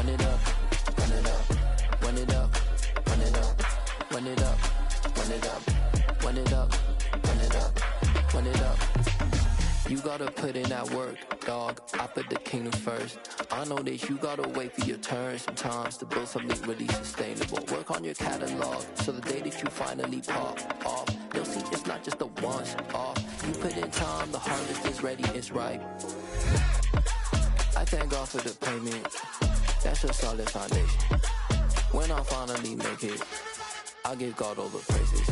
Run it up, run it up, run it up, run it up, run it up, run it up, run it up, run it up, run it up. You gotta put in that work, dog. I put the kingdom first. I know that you gotta wait for your turn sometimes to build something really sustainable. Work on your catalog so the day that you finally pop off, they'll see it's not just a once off. You put in time, the harvest is ready, it's ripe. I thank God for the payment. That's a solid foundation. When I finally make it, I give God all the praises.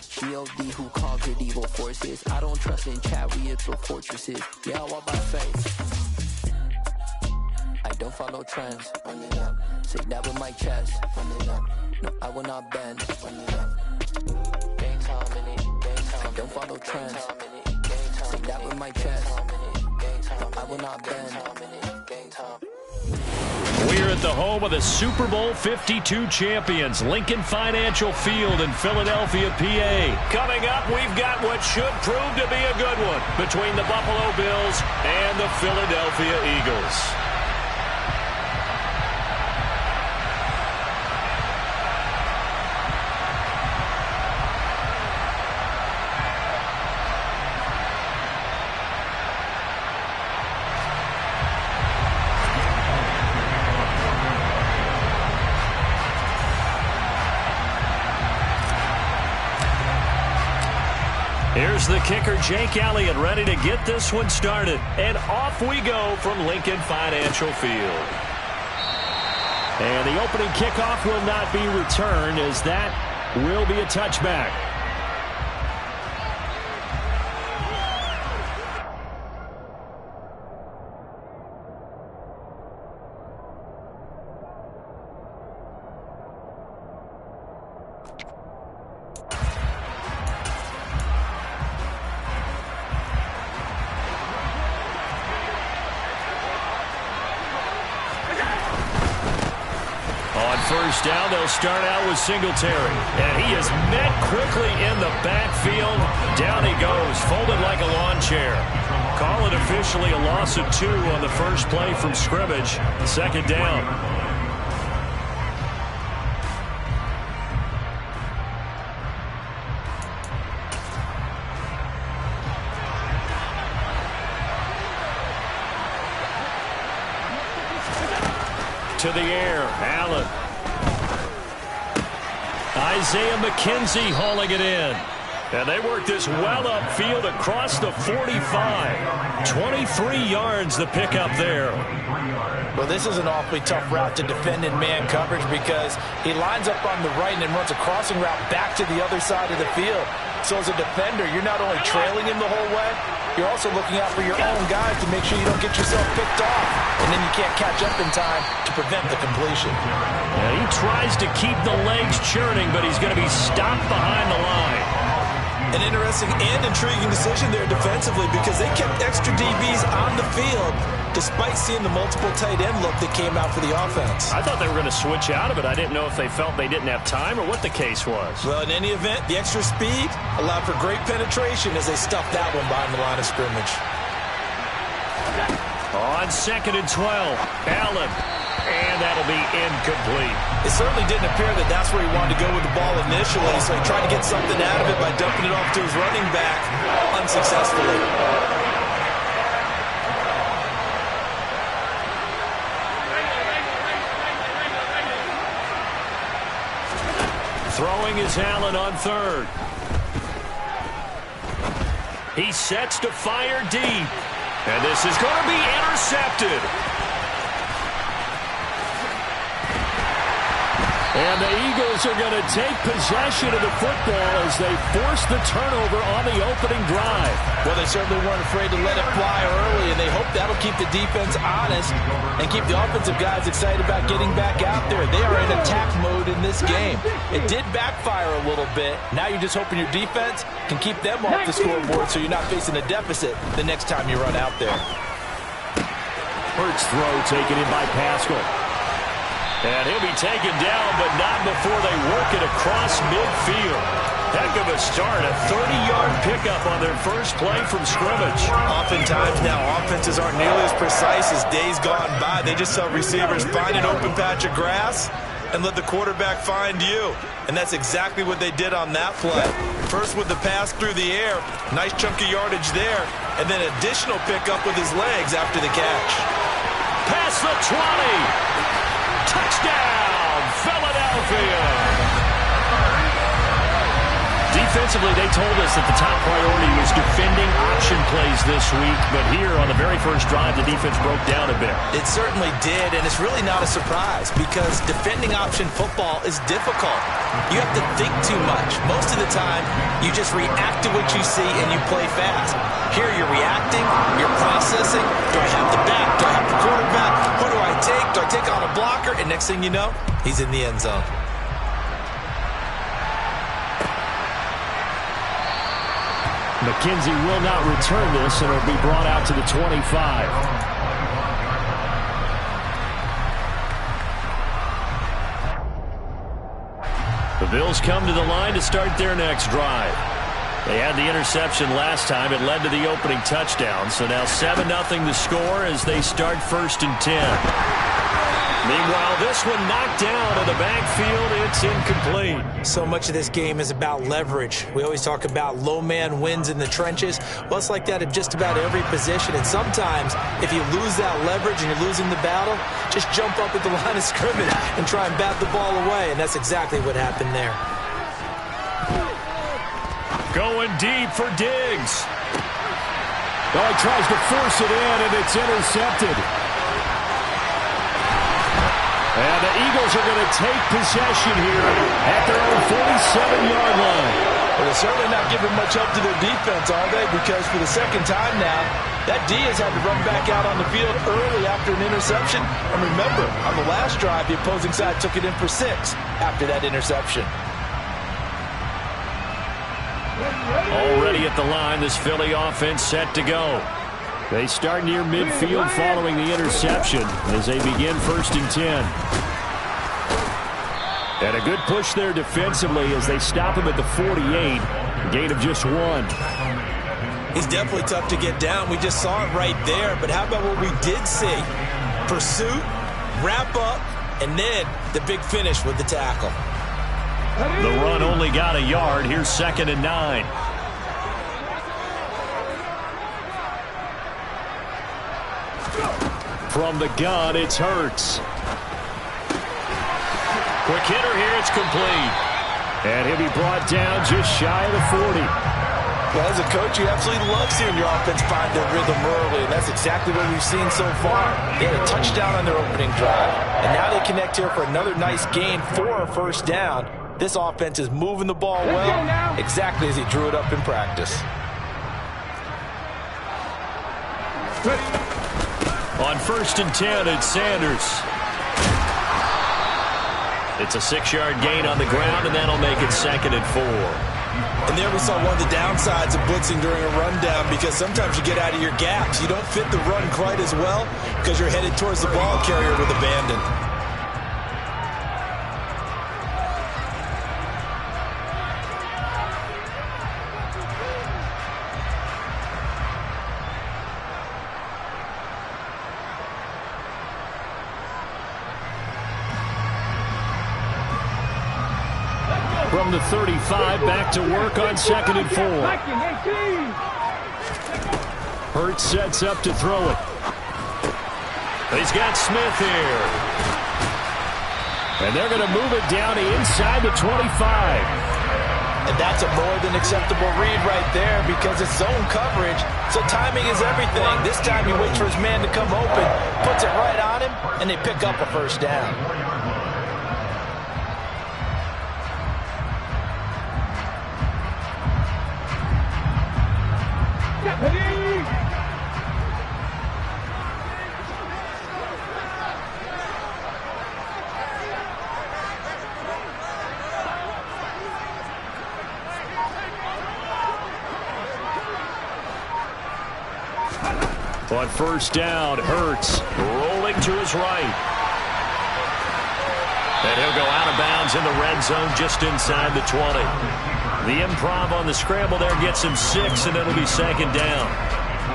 G.O.D. who conquered evil forces. I don't trust in chariots or fortresses. Yeah, I walk by faith. I don't follow trends. Run it up. Say that with my chest. Run it up. No, I will not bend. Run it up. Game time in it. Game time. I don't follow trends. Say that with my chest. No, I will not bend. Game time. We're at the home of the Super Bowl 52 champions, Lincoln Financial Field in Philadelphia, PA. Coming up, we've got what should prove to be a good one between the Buffalo Bills and the Philadelphia Eagles. Here's the kicker, Jake Elliott, ready to get this one started. And off we go from Lincoln Financial Field. And the opening kickoff will not be returned, as that will be a touchback. First down, they'll start out with Singletary. And he is met quickly in the backfield. Down he goes, folded like a lawn chair. Call it officially a loss of 2 on the first play from scrimmage. Second down. To the air, Allen. Isaiah McKenzie hauling it in. And they work this well upfield across the 45. 23 yards the pickup there. Well, this is an awfully tough route to defend in man coverage because he lines up on the right and then runs a crossing route back to the other side of the field. So as a defender, you're not only trailing him the whole way, you're also looking out for your own guys to make sure you don't get yourself picked off. And then you can't catch up in time to prevent the completion. Yeah, he tries to keep the legs churning, but he's going to be stopped behind the line. An interesting and intriguing decision there defensively because they kept extra DBs on the field despite seeing the multiple tight end look that came out for the offense. I thought they were going to switch out of it. I didn't know if they felt they didn't have time or what the case was. Well, in any event, the extra speed allowed for great penetration as they stuffed that one behind the line of scrimmage. On 2nd and 12, Allen. And that'll be incomplete. It certainly didn't appear that that's where he wanted to go with the ball initially, so he tried to get something out of it by dumping it off to his running back unsuccessfully. Throwing is Allen on 3rd. He sets to fire deep. And this is going to be intercepted. And the Eagles are going to take possession of the football as they force the turnover on the opening drive. Well, they certainly weren't afraid to let it fly early, and they hope that'll keep the defense honest and keep the offensive guys excited about getting back out there. They are in attack mode in this game. It did backfire a little bit. Now you're just hoping your defense can keep them off the scoreboard so you're not facing a deficit the next time you run out there. Hurts throw taken in by Pascal. And he'll be taken down, but not before they work it across midfield. Heck of a start, a 30-yard pickup on their first play from scrimmage. Oftentimes now, offenses aren't nearly as precise as days gone by. They just tell receivers, find an open patch of grass and let the quarterback find you. And that's exactly what they did on that play. First with the pass through the air, nice chunk of yardage there, and then additional pickup with his legs after the catch. Past the 20. Touchdown, Philadelphia. Defensively, they told us that the top priority was defending option plays this week, but here on the very first drive, the defense broke down a bit. It certainly did, and it's really not a surprise because defending option football is difficult. You have to think too much. Most of the time, you just react to what you see and you play fast. Here, you're reacting, you're processing. Do I have the back? Do I have the quarterback? Who do I take? Do I take on a blocker? And next thing you know, he's in the end zone. McKenzie will not return this, and it'll be brought out to the 25. The Bills come to the line to start their next drive. They had the interception last time. It led to the opening touchdown. So now 7-0 the score as they start 1st and 10. Meanwhile, this one knocked down in the backfield. It's incomplete. So much of this game is about leverage. We always talk about low man wins in the trenches. Well, it's like that in just about every position. And sometimes, if you lose that leverage and you're losing the battle, just jump up at the line of scrimmage and try and bat the ball away. And that's exactly what happened there. Going deep for Diggs. Oh, he tries to force it in, and it's intercepted. And the Eagles are going to take possession here at their own 47-yard line. Well, they're certainly not giving much help to their defense, are they? Because for the second time now, that D has had to run back out on the field early after an interception. And remember, on the last drive, the opposing side took it in for 6 after that interception. Already at the line, this Philly offense set to go. They start near midfield following the interception as they begin 1st and 10. And a good push there defensively as they stop him at the 48. Gain of just 1. He's definitely tough to get down. We just saw it right there. But how about what we did see? Pursuit, wrap up, and then the big finish with the tackle. The run only got a yard. Here's 2nd and 9. From the gun, it's Hurts. Quick hitter here, it's complete. And he'll be brought down just shy of the 40. Well, as a coach, you absolutely love seeing your offense find their rhythm early, and that's exactly what we've seen so far. They had a touchdown on their opening drive, and now they connect here for another nice gain for a 1st down. This offense is moving the ball well, exactly as he drew it up in practice. On 1st and 10, it's Sanders. It's a 6-yard gain on the ground, and that'll make it 2nd and 4. And there we saw one of the downsides of blitzing during a rundown, because sometimes you get out of your gaps. You don't fit the run quite as well because you're headed towards the ball carrier with abandon. From the 35, back to work on 2nd and 4. Hurts sets up to throw it. He's got Smith here. And they're going to move it down to inside the 25. And that's a more than acceptable read right there because it's zone coverage, so timing is everything. This time he waits for his man to come open, puts it right on him, and they pick up a 1st down. On 1st down, Hurts rolling to his right. And he'll go out of bounds in the red zone just inside the 20. The improv on the scramble there gets him 6, and it'll be second down.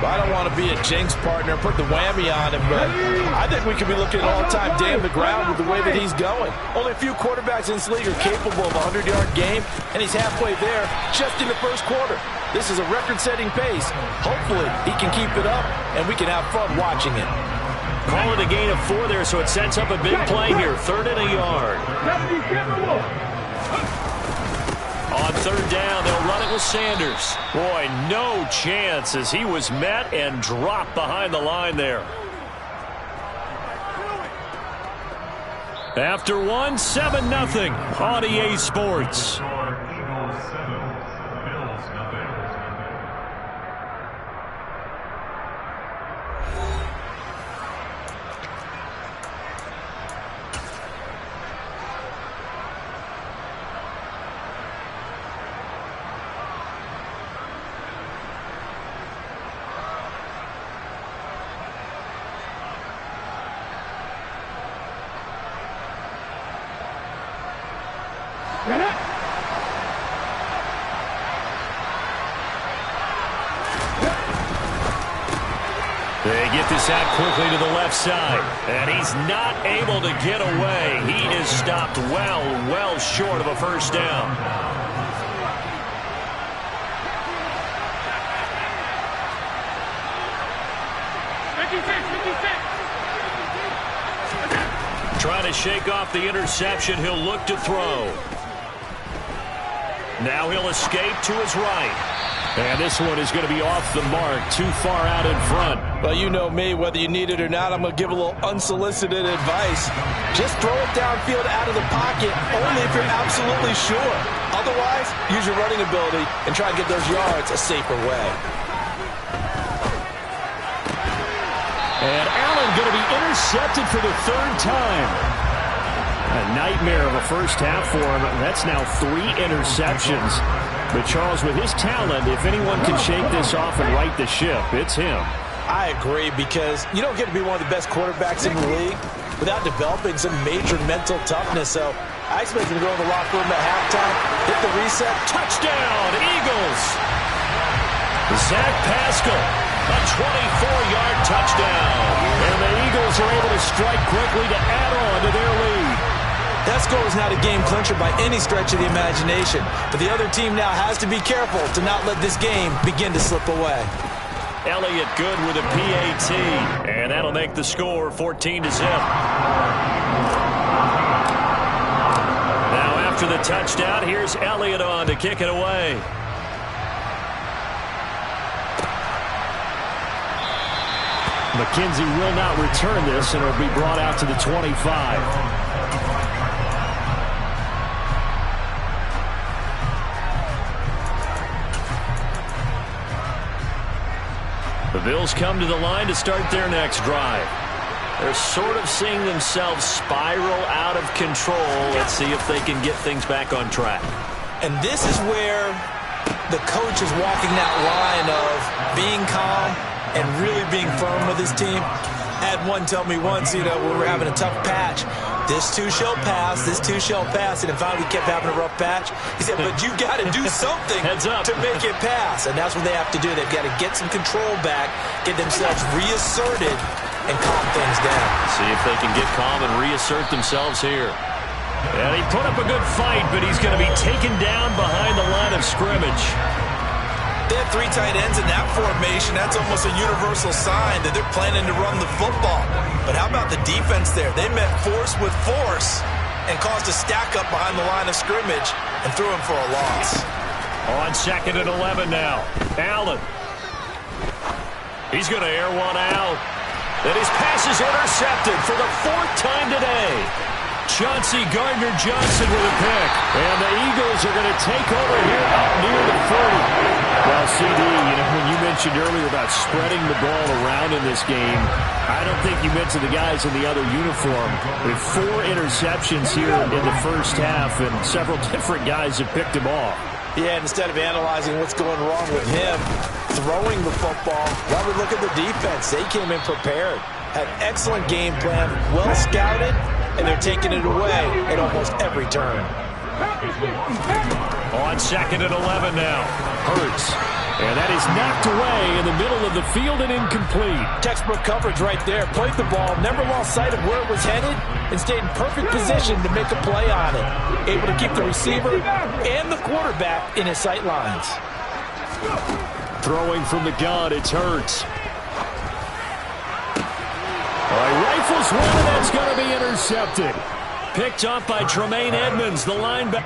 Well, I don't want to be a jinx partner, put the whammy on him, but I think we could be looking at an all-time day on the ground with the way that he's going. Only a few quarterbacks in this league are capable of a 100-yard game, and he's halfway there just in the first quarter. This is a record-setting pace. Hopefully, he can keep it up, and we can have fun watching it. Call it a gain of 4 there, so it sets up a big play here. 3rd and a yard. On 3rd down, they'll run it with Sanders. Boy, no chance as he was met and dropped behind the line there. After 1, 7-0 on EA Sports. They get this out quickly to the left side, and he's not able to get away. He is stopped well short of a first down. Trying to shake off the interception. He'll look to throw. Now he'll escape to his right. And this one is going to be off the mark, too far out in front. Well, you know me, whether you need it or not, I'm going to give a little unsolicited advice. Just throw it downfield out of the pocket, only if you're absolutely sure. Otherwise, use your running ability and try to get those yards a safer way. And Allen going to be intercepted for the 3rd time. A nightmare of a first half for him. That's now 3 interceptions. But, Charles, with his talent, if anyone can shake this off and right the ship, it's him. I agree, because you don't get to be one of the best quarterbacks in the league without developing some major mental toughness. So I expect him to go in the locker room at halftime, hit the reset. Touchdown, Eagles! Zach Pascal, a 24-yard touchdown. And the Eagles are able to strike quickly to add on to their lead. That score is not a game clincher by any stretch of the imagination, but the other team now has to be careful to not let this game begin to slip away. Elliott good with a PAT, and that'll make the score 14-0. Now after the touchdown, here's Elliott on to kick it away. McKenzie will not return this, and it'll be brought out to the 25. The Bills come to the line to start their next drive. They're sort of seeing themselves spiral out of control. Let's see if they can get things back on track. And this is where the coach is walking that line of being calm and really being firm with his team. I had one tell me once, when we were having a tough patch, this too shall pass, this too shall pass, and if finally we kept having a rough patch, he said, but you got to do something to make it pass, and that's what they have to do. They've got to get some control back, get themselves reasserted, and calm things down. See if they can get calm and reassert themselves here. And he put up a good fight, but he's going to be taken down behind the line of scrimmage. They have 3 tight ends in that formation. That's almost a universal sign that they're planning to run the football. But how about the defense there? They met force with force and caused a stack up behind the line of scrimmage and threw him for a loss. On 2nd and 11 now. Allen. He's going to air one out. And his pass is intercepted for the 4th time today. Chauncey Gardner-Johnson with a pick. And the Eagles are going to take over here up near the 30. Well, CD, when you mentioned earlier about spreading the ball around in this game, I don't think you mentioned the guys in the other uniform. With 4 interceptions here in the first half, and several different guys have picked him off. Yeah, instead of analyzing what's going wrong with him, throwing the football, why would look at the defense? They came in prepared, had excellent game plan, well scouted, and they're taking it away at almost every turn. On 2nd and 11 now. Hurts. And that is knocked away in the middle of the field and incomplete. Textbook coverage right there. Played the ball, never lost sight of where it was headed, and stayed in perfect position to make a play on it. Able to keep the receiver and the quarterback in his sight lines. Throwing from the gun, it's Hurts. Rifles one, and that's going to be intercepted. Picked up by Tremaine Edmonds, the linebacker.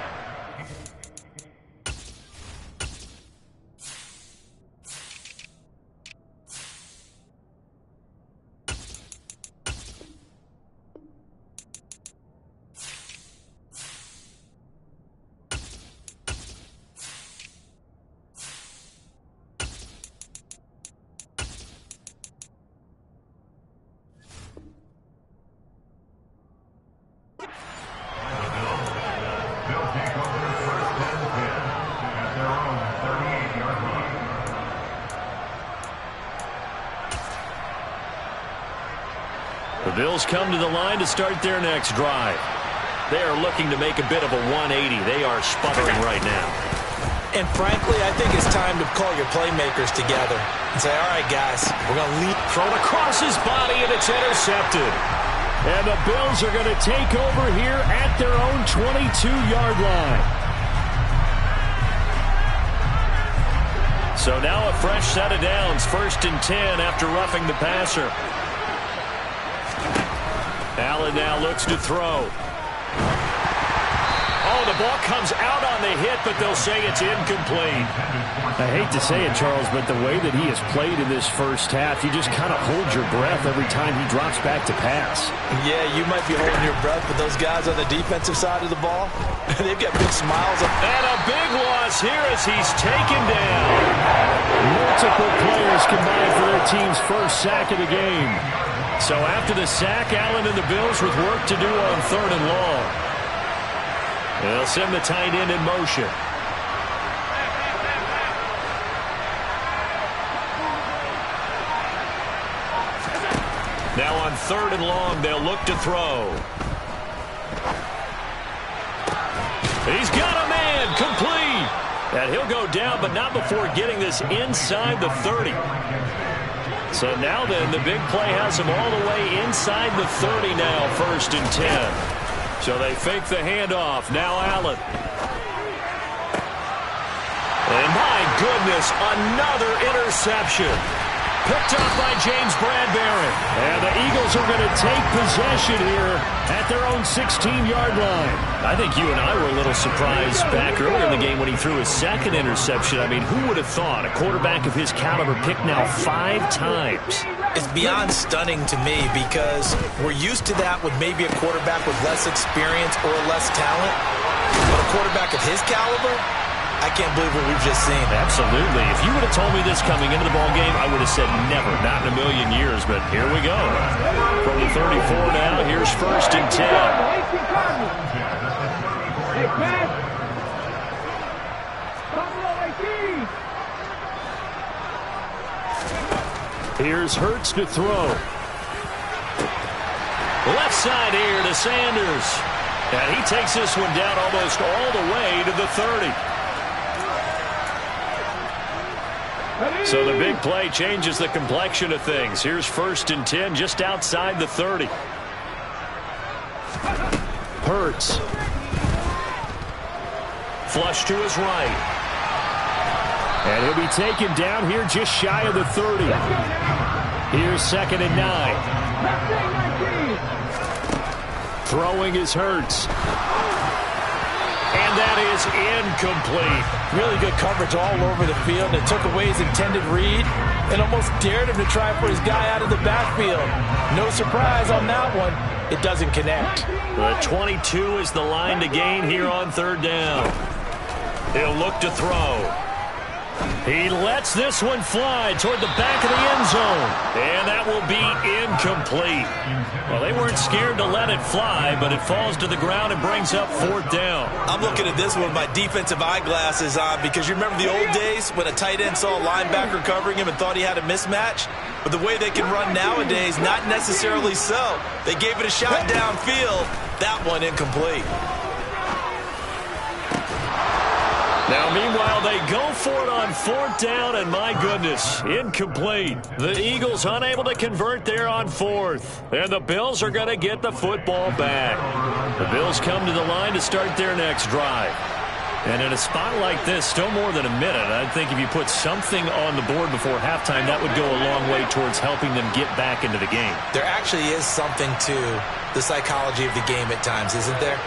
The Bills come to the line to start their next drive. They are looking to make a bit of a 180. They are sputtering right now. And frankly, I think it's time to call your playmakers together and say, all right, guys, we're going to lead. Thrown across his body, and it's intercepted. And the Bills are going to take over here at their own 22-yard line. So now a fresh set of downs, 1st and 10 after roughing the passer. Allen now looks to throw. Oh, the ball comes out on the hit, but they'll say it's incomplete. I hate to say it, Charles, but the way that he has played in this first half, you just kind of hold your breath every time he drops back to pass. Yeah, you might be holding your breath, but those guys on the defensive side of the ball, they've got big smiles. And a big loss here as he's taken down. Multiple players combined for their team's first sack of the game. So after the sack, Allen and the Bills with work to do on 3rd and long. They'll send the tight end in motion. Now on 3rd and long, they'll look to throw. He's got a man, complete. And he'll go down, but not before getting this inside the 30. So now then, the big play has him all the way inside the 30 now, 1st and 10. So they fake the handoff. Now Allen. And my goodness, another interception. Picked up by James Bradbury. And the Eagles are going to take possession here at their own 16-yard line. I think you and I were a little surprised back earlier in the game when he threw his 2nd interception. I mean, who would have thought a quarterback of his caliber picked now 5 times? It's beyond stunning to me because we're used to that with maybe a quarterback with less experience or less talent. But a quarterback of his caliber, I can't believe what we've just seen. Absolutely. If you would have told me this coming into the ball game, I would have said never, not in a million years. But here we go. From the 34 now, here's 1st and 10. Here's Hurts to throw. Left side here to Sanders. And he takes this one down almost all the way to the 30. So the big play changes the complexion of things. Here's 1st and 10 just outside the 30. Hurts. Flush to his right. And he'll be taken down here just shy of the 30. Here's 2nd and 9. Throwing is Hurts. And that is incomplete. Really good coverage all over the field. It took away his intended read and almost dared him to try for his guy out of the backfield. No surprise on that one. It doesn't connect. The 22 is the line to gain here on 3rd down. He'll look to throw. He lets this one fly toward the back of the end zone. And that will be incomplete. Well, they weren't scared to let it fly, but it falls to the ground and brings up 4th down. I'm looking at this one with my defensive eyeglasses on because you remember the old days when a tight end saw a linebacker covering him and thought he had a mismatch? But the way they can run nowadays, not necessarily so. They gave it a shot downfield. That one incomplete. Now, meanwhile, they go for it on 4th down, and my goodness, incomplete. The Eagles unable to convert there on 4th, and the Bills are going to get the football back. The Bills come to the line to start their next drive. And in a spot like this, still more than a minute, I think if you put something on the board before halftime, that would go a long way towards helping them get back into the game. There actually is something to the psychology of the game at times, isn't there?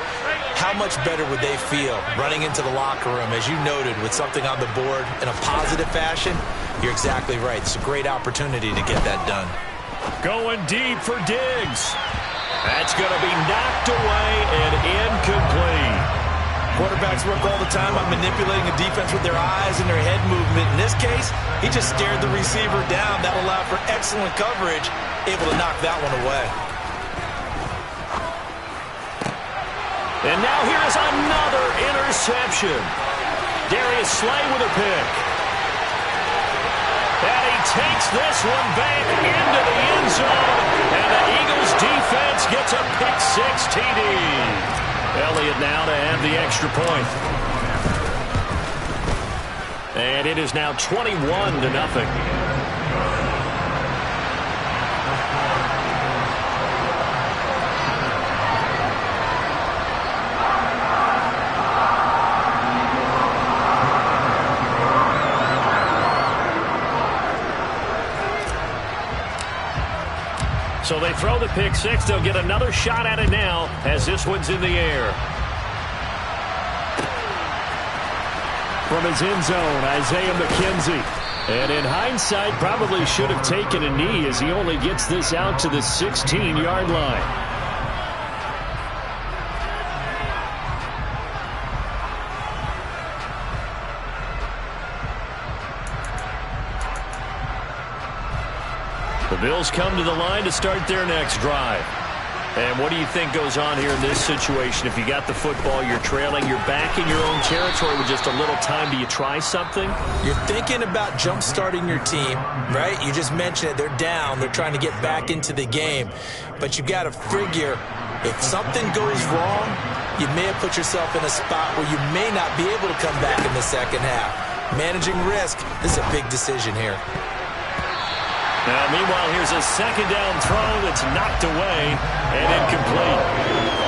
How much better would they feel running into the locker room, as you noted, with something on the board in a positive fashion? You're exactly right. It's a great opportunity to get that done. Going deep for Diggs. That's going to be knocked away and incomplete. Quarterbacks work all the time on manipulating a defense with their eyes and their head movement. In this case, he just stared the receiver down. That allowed for excellent coverage, able to knock that one away. And now here is another interception. Darius Slay with a pick. And he takes this one back into the end zone. And the Eagles defense gets a pick-6 TD. Elliott now to have the extra point. And it is now 21-0. So they throw the pick-6. They'll get another shot at it now as this one's in the air. From his end zone, Isaiah McKenzie. And in hindsight, probably should have taken a knee as he only gets this out to the 16-yard line. The Bills come to the line to start their next drive. And what do you think goes on here in this situation? If you got the football, you're trailing, you're back in your own territory with just a little time. Do you try something? You're thinking about jump-starting your team, right? You just mentioned it. They're down. They're trying to get back into the game. But you got to figure, if something goes wrong, you may have put yourself in a spot where you may not be able to come back in the second half. Managing risk, this is a big decision here. Now, meanwhile, here's a second down throw that's knocked away and incomplete.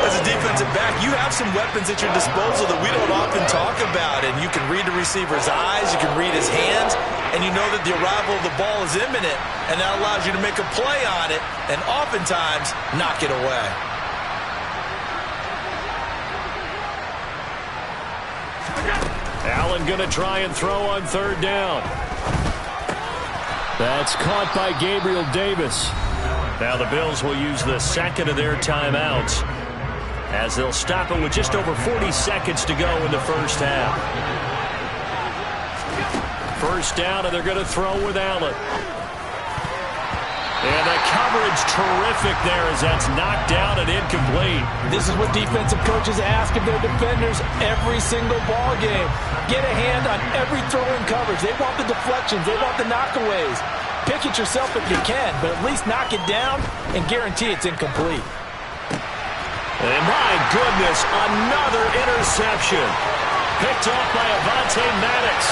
As a defensive back, you have some weapons at your disposal that we don't often talk about. And you can read the receiver's eyes, you can read his hands, and you know that the arrival of the ball is imminent. And that allows you to make a play on it and oftentimes knock it away. Allen going to try and throw on third down. That's caught by Gabriel Davis. Now the Bills will use the second of their timeouts as they'll stop it with just over 40 seconds to go in the first half. First down, and they're going to throw with Allen. And the coverage terrific there as that's knocked down and incomplete. This is what defensive coaches ask of their defenders every single ball game. Get a hand on every throw-in coverage. They want the deflections. They want the knockaways. Pick it yourself if you can, but at least knock it down and guarantee it's incomplete. And my goodness, another interception. Picked off by Avonte Maddox.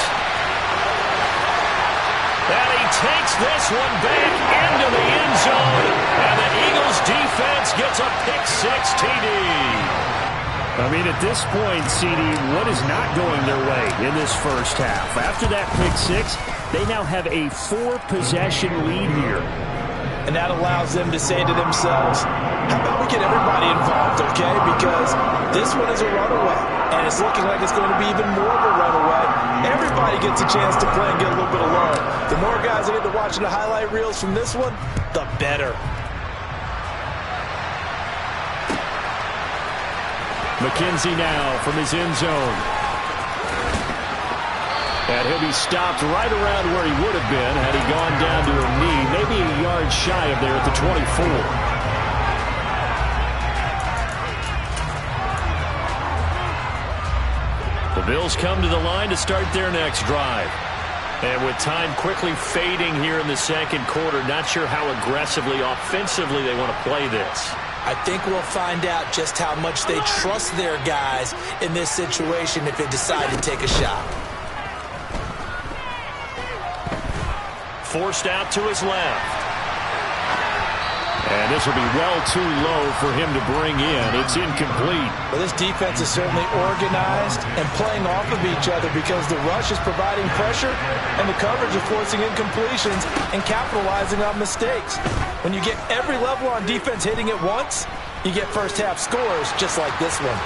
And he takes this one back into the end zone. And the Eagles defense gets a pick-6 TD. I mean, at this point, CD, what is not going their way in this first half? After that pick-6, they now have a 4-possession lead here. And that allows them to say to themselves, how about we get everybody involved, okay? Because this one is a runaway, and it's looking like it's going to be even more of a runaway. Everybody gets a chance to play and get a little bit of love. The more guys that get to watching the highlight reels from this one, the better. McKenzie now from his end zone. And he'll be stopped right around where he would have been had he gone down to a knee, maybe a yard shy of there at the 24. The Bills come to the line to start their next drive. And with time quickly fading here in the second quarter, not sure how aggressively, offensively they want to play this. I think we'll find out just how much they trust their guys in this situation if they decide to take a shot. Forced out to his left. And this will be well too low for him to bring in. It's incomplete. Well, this defense is certainly organized and playing off of each other because the rush is providing pressure and the coverage is forcing incompletions and capitalizing on mistakes. When you get every level on defense hitting it once, you get first-half scores just like this one.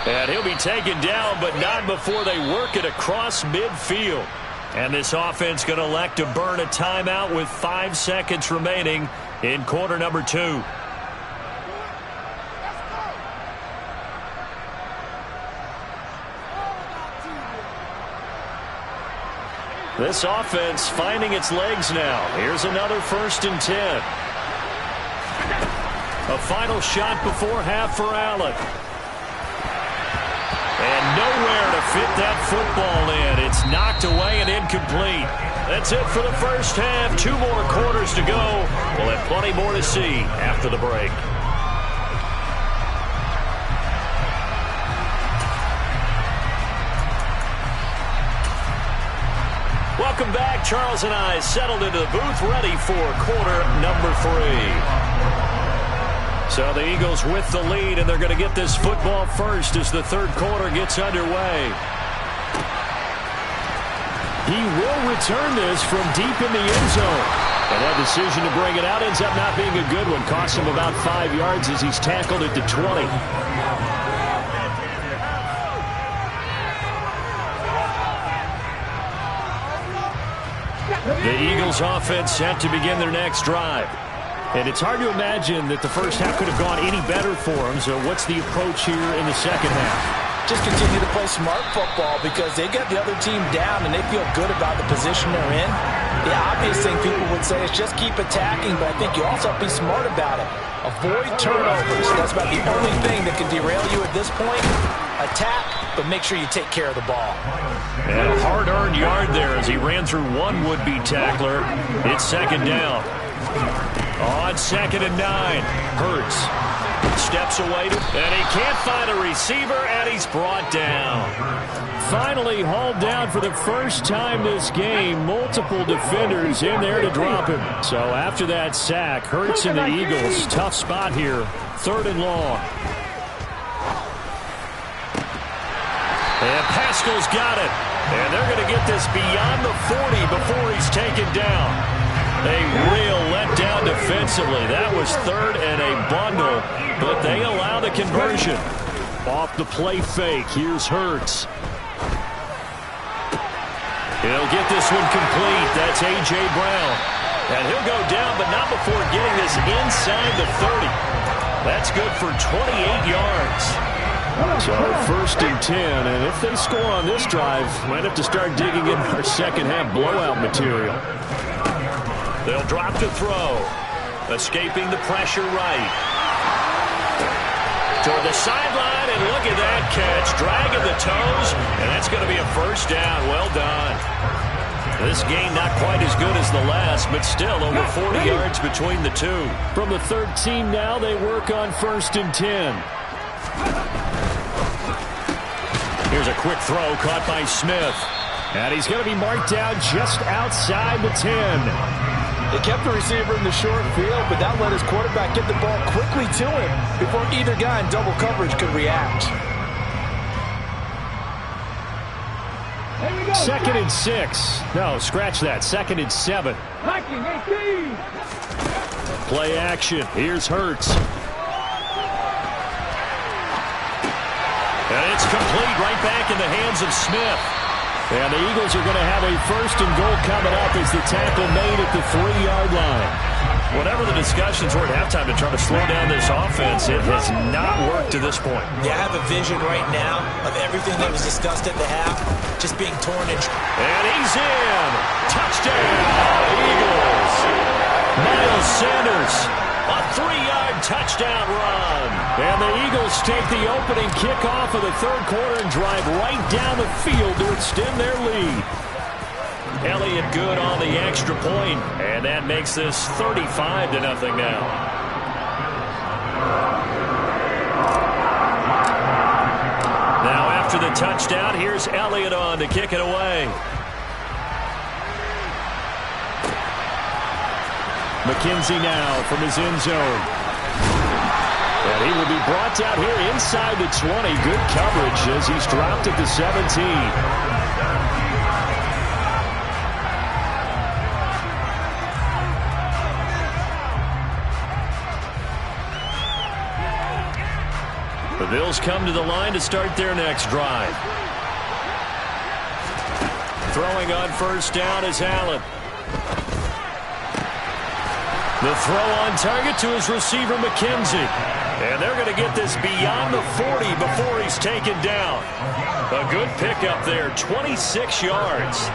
And he'll be taken down, but not before they work it across midfield. And this offense going to elect to burn a timeout with 5 seconds remaining in quarter number 2. This offense finding its legs now. Here's another 1st and 10. A final shot before half for Allen. And nowhere to fit that football in. It's knocked away and incomplete. That's it for the first half. 2 more quarters to go. We'll have plenty more to see after the break. Welcome back. Charles and I settled into the booth ready for quarter number 3. So the Eagles with the lead, and they're going to get this football first as the third quarter gets underway. He will return this from deep in the end zone. And that decision to bring it out ends up not being a good one. Costs him about 5 yards as he's tackled at the 20. The Eagles offense set to begin their next drive. And it's hard to imagine that the first half could have gone any better for them. So what's the approach here in the second half? Just continue to play smart football because they got the other team down and they feel good about the position they're in. The obvious thing people would say is just keep attacking, but I think you also have to be smart about it. Avoid turnovers. That's about the only thing that can derail you at this point. Attack, but make sure you take care of the ball. And a hard-earned yard there as he ran through one would-be tackler. It's second down. On 2nd and 9, Hurts steps away, and he can't find a receiver, and he's brought down. Finally hauled down for the first time this game. Multiple defenders in there to drop him. So after that sack, Hurts and the Eagles, tough spot here, 3rd and long. And Pascal's got it, and they're going to get this beyond the 40 before he's taken down. A real letdown defensively. That was 3rd and a bundle, but they allow the conversion. Off the play fake, here's Hurts. He'll get this one complete. That's A.J. Brown. And he'll go down, but not before getting this inside the 30. That's good for 28 yards. So 1st and 10, and if they score on this drive, might have to start digging in our second half blowout material. They'll drop to throw. Escaping the pressure right. Toward the sideline, and look at that catch. Dragging the toes, and that's going to be a first down. Well done. This game not quite as good as the last, but still over 40 yards between the two. From the 13 now, they work on 1st and 10. Here's a quick throw caught by Smith. And he's going to be marked down just outside the 10. They kept the receiver in the short field, but that let his quarterback get the ball quickly to him before either guy in double coverage could react. 2nd and 6. No, scratch that. 2nd and 7. Play action. Here's Hurts. And it's complete right back in the hands of Smith. And the Eagles are going to have a 1st and goal coming up as the tackle made at the 3-yard line. Whatever the discussions were at halftime to try to slow down this offense, it has not worked to this point. Yeah, I have a vision right now of everything that was discussed at the half just being torn and he's in. Touchdown, Eagles. Miles Sanders, a 3-yard touchdown run. And the Eagles take the opening kickoff of the third quarter and drive right down the field to extend their lead. Elliott Good on the extra point, and that makes this 35-0 now. Now after the touchdown, here's Elliott on to kick it away. McKenzie now from his end zone. And he will be brought down here inside the 20. Good coverage as he's dropped at the 17. The Bills come to the line to start their next drive. Throwing on first down is Allen. The throw on target to his receiver, McKenzie. And they're going to get this beyond the 40 before he's taken down. A good pickup there, 26 yards.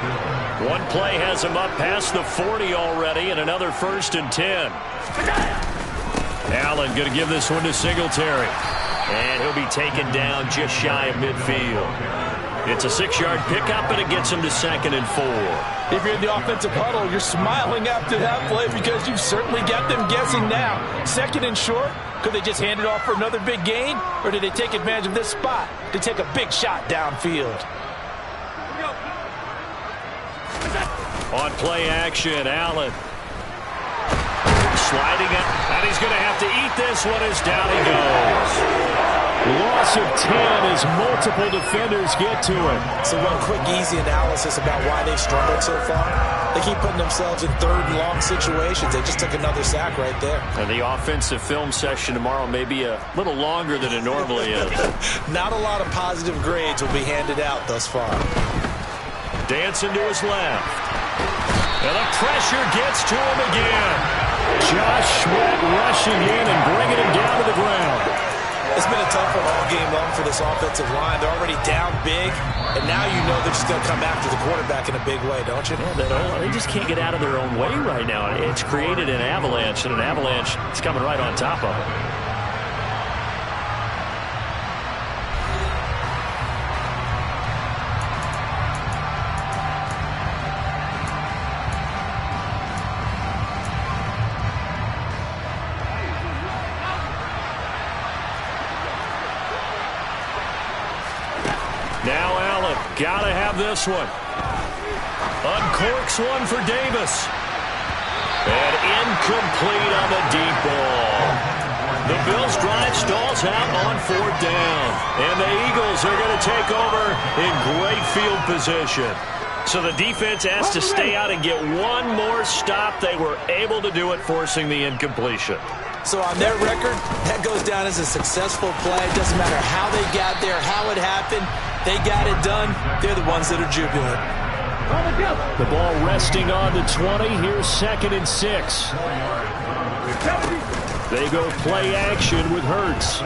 One play has him up past the 40 already, and another 1st and 10. Allen going to give this one to Singletary. And he'll be taken down just shy of midfield. It's a 6-yard pickup, and it gets him to 2nd and 4. If you're in the offensive huddle, you're smiling after that play because you've certainly got them guessing now. 2nd and short, could they just hand it off for another big gain? Or did they take advantage of this spot to take a big shot downfield? On play action, Allen. Sliding up, and he's going to have to eat this one as down he goes. Loss of 10 as multiple defenders get to it. So one quick, easy analysis about why they've struggled so far. They keep putting themselves in 3rd and long situations. They just took another sack right there. And the offensive film session tomorrow may be a little longer than it normally is. Not a lot of positive grades will be handed out thus far. Dancing to his left. And the pressure gets to him again. Josh Sweat rushing in and bringing him down to the ground. It's been a tough one all game long for this offensive line. They're already down big, and now you know they're just going to come after the quarterback in a big way, don't you? Yeah, they just can't get out of their own way right now. It's created an avalanche, and an avalanche is coming right on top of them. Now Allen, gotta have this one. Uncorks one for Davis. And incomplete on the deep ball. The Bills drive stalls out on 4th down. And the Eagles are going to take over in great field position. So the defense has to stay out and get one more stop. They were able to do it, forcing the incompletion. So on their record, that goes down as a successful play. It doesn't matter how they got there, how it happened. They got it done. They're the ones that are jubilant. The ball resting on the 20. Here's 2nd and 6. They go play action with Hurts.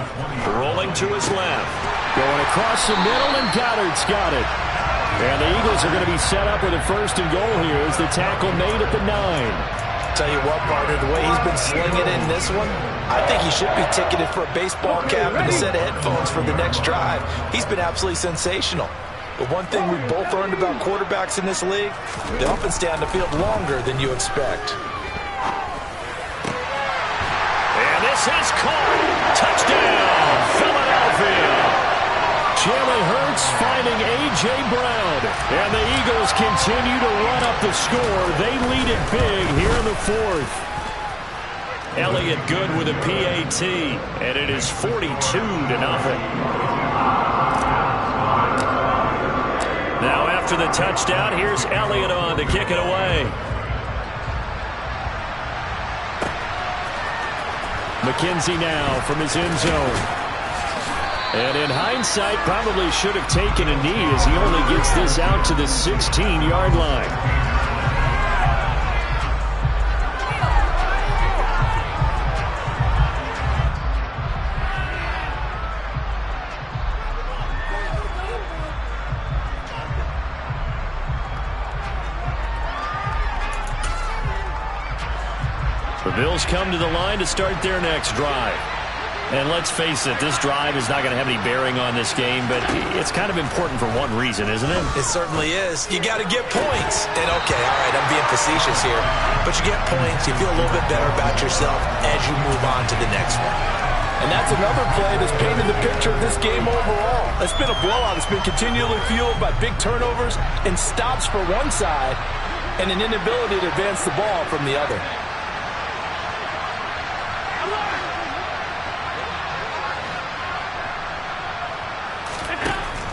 Rolling to his left. Going across the middle, and Goddard's got it. And the Eagles are going to be set up with a 1st and goal here as the tackle made at the 9. Tell you what, partner, the way he's been slinging in this one, I think he should be ticketed for a baseball cap and a set of headphones for the next drive. He's been absolutely sensational. But one thing we both learned about quarterbacks in this league, they often stay on the field longer than you expect. And this has caught. Touchdown, Philadelphia. Jalen Hurts finding A.J. Brown. And the Eagles continue to run up the score. They lead it big here in the 4th. Elliott Good with a PAT. And it is 42-0. Now after the touchdown, here's Elliott on to kick it away. McKenzie now from his end zone. And in hindsight, probably should have taken a knee as he only gets this out to the 16-yard line. The Bills come to the line to start their next drive. And let's face it, this drive is not going to have any bearing on this game, but it's kind of important for one reason, isn't it? It certainly is. You got to get points. And, okay, all right, I'm being facetious here. But you get points, you feel a little bit better about yourself as you move on to the next one. And that's another play that's painted the picture of this game overall. It's been a blowout. It's been continually fueled by big turnovers and stops for one side and an inability to advance the ball from the other.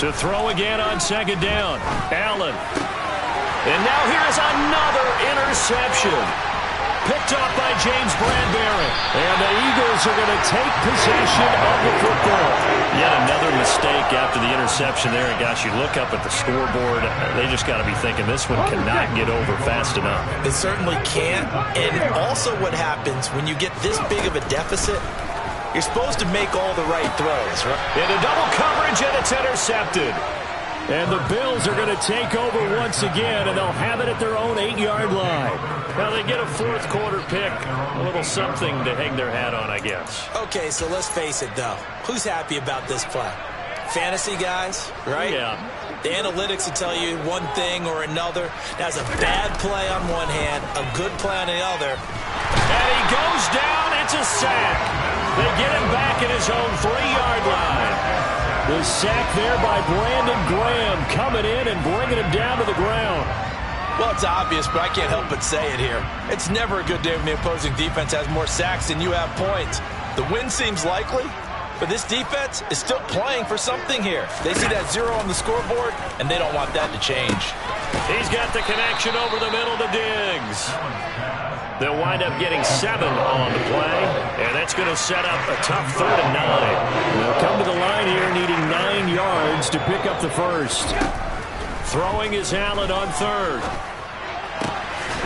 To throw again on second down. Allen. And now here's another interception. Picked up by James Bradbury. And the Eagles are going to take possession of the football. Yet another mistake after the interception there. And gosh, you look up at the scoreboard, they just got to be thinking this one cannot get over fast enough. It certainly can't. And also what happens when you get this big of a deficit, you're supposed to make all the right throws, right? Into double coverage, and it's intercepted. And the Bills are going to take over once again, and they'll have it at their own 8-yard line. Now they get a fourth quarter pick. A little something to hang their hat on, I guess. Okay, so let's face it, though. Who's happy about this play? Fantasy guys, right? Yeah. The analytics will tell you one thing or another. That's a bad play on one hand, a good play on the other. And he goes down. It's a sack. They get him back at his own 3-yard line. The sack there by Brandon Graham coming in and bringing him down to the ground. Well, it's obvious, but I can't help but say it here. It's never a good day when the opposing defense has more sacks than you have points. The win seems likely, but this defense is still playing for something here. They see that 0 on the scoreboard, and they don't want that to change. He's got the connection over the middle to Diggs. They'll wind up getting 7 on the play, and that's going to set up a tough 3rd and 9. They'll come to the line here needing 9 yards to pick up the first. Throwing is Allen on 3rd.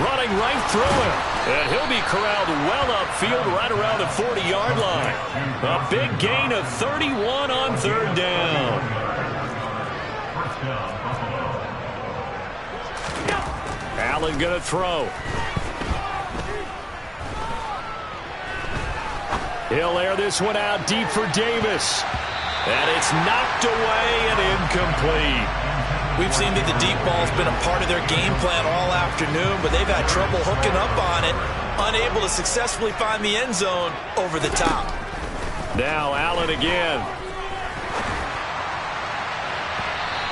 Running right through him, and he'll be corralled well upfield right around the 40-yard line. A big gain of 31 on 3rd down. Allen going to throw. He'll air this one out deep for Davis. And it's knocked away and incomplete. We've seen that the deep ball's been a part of their game plan all afternoon, but they've had trouble hooking up on it, unable to successfully find the end zone over the top. Now Allen again.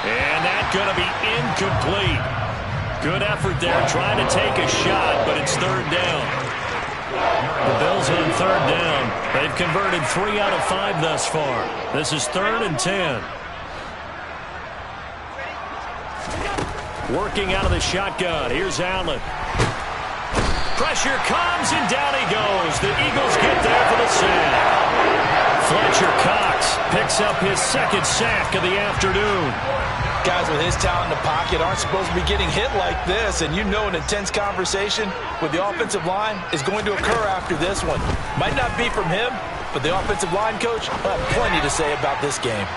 And that's going to be incomplete. Good effort there trying to take a shot, but it's 3rd down. The Bills on 3rd down. They've converted 3 out of 5 thus far. This is 3rd and 10. Working out of the shotgun. Here's Allen. Pressure comes, and down he goes. The Eagles get there for the sack. Fletcher Cox picks up his 2nd sack of the afternoon. Guys with his talent in the pocket aren't supposed to be getting hit like this, and you know an intense conversation with the offensive line is going to occur after this one. Might not be from him, but the offensive line coach will have plenty to say about this game.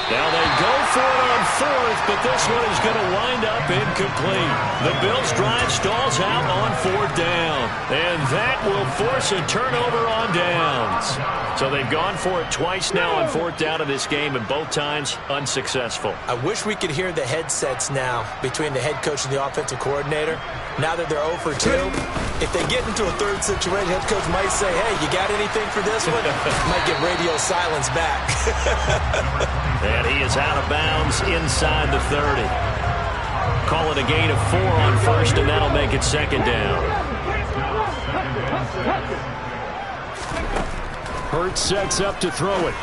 Now they go for it on 4th, but this one is going to wind up incomplete. The Bills' drive stalls out on 4th down, and that will force a turnover on downs. So they've gone for it twice now on 4th down in this game, and both times unsuccessful. I wish we could hear the headsets now between the head coach and the offensive coordinator. Now that they're 0 for 2, if they get into a 3rd situation, head coach might say, hey, you got anything for this one? Might get radio silence back. And he is out of bounds inside the 30. Call it a gain of 4 on 1st, and that'll make it 2nd down. Hurts sets up to throw it.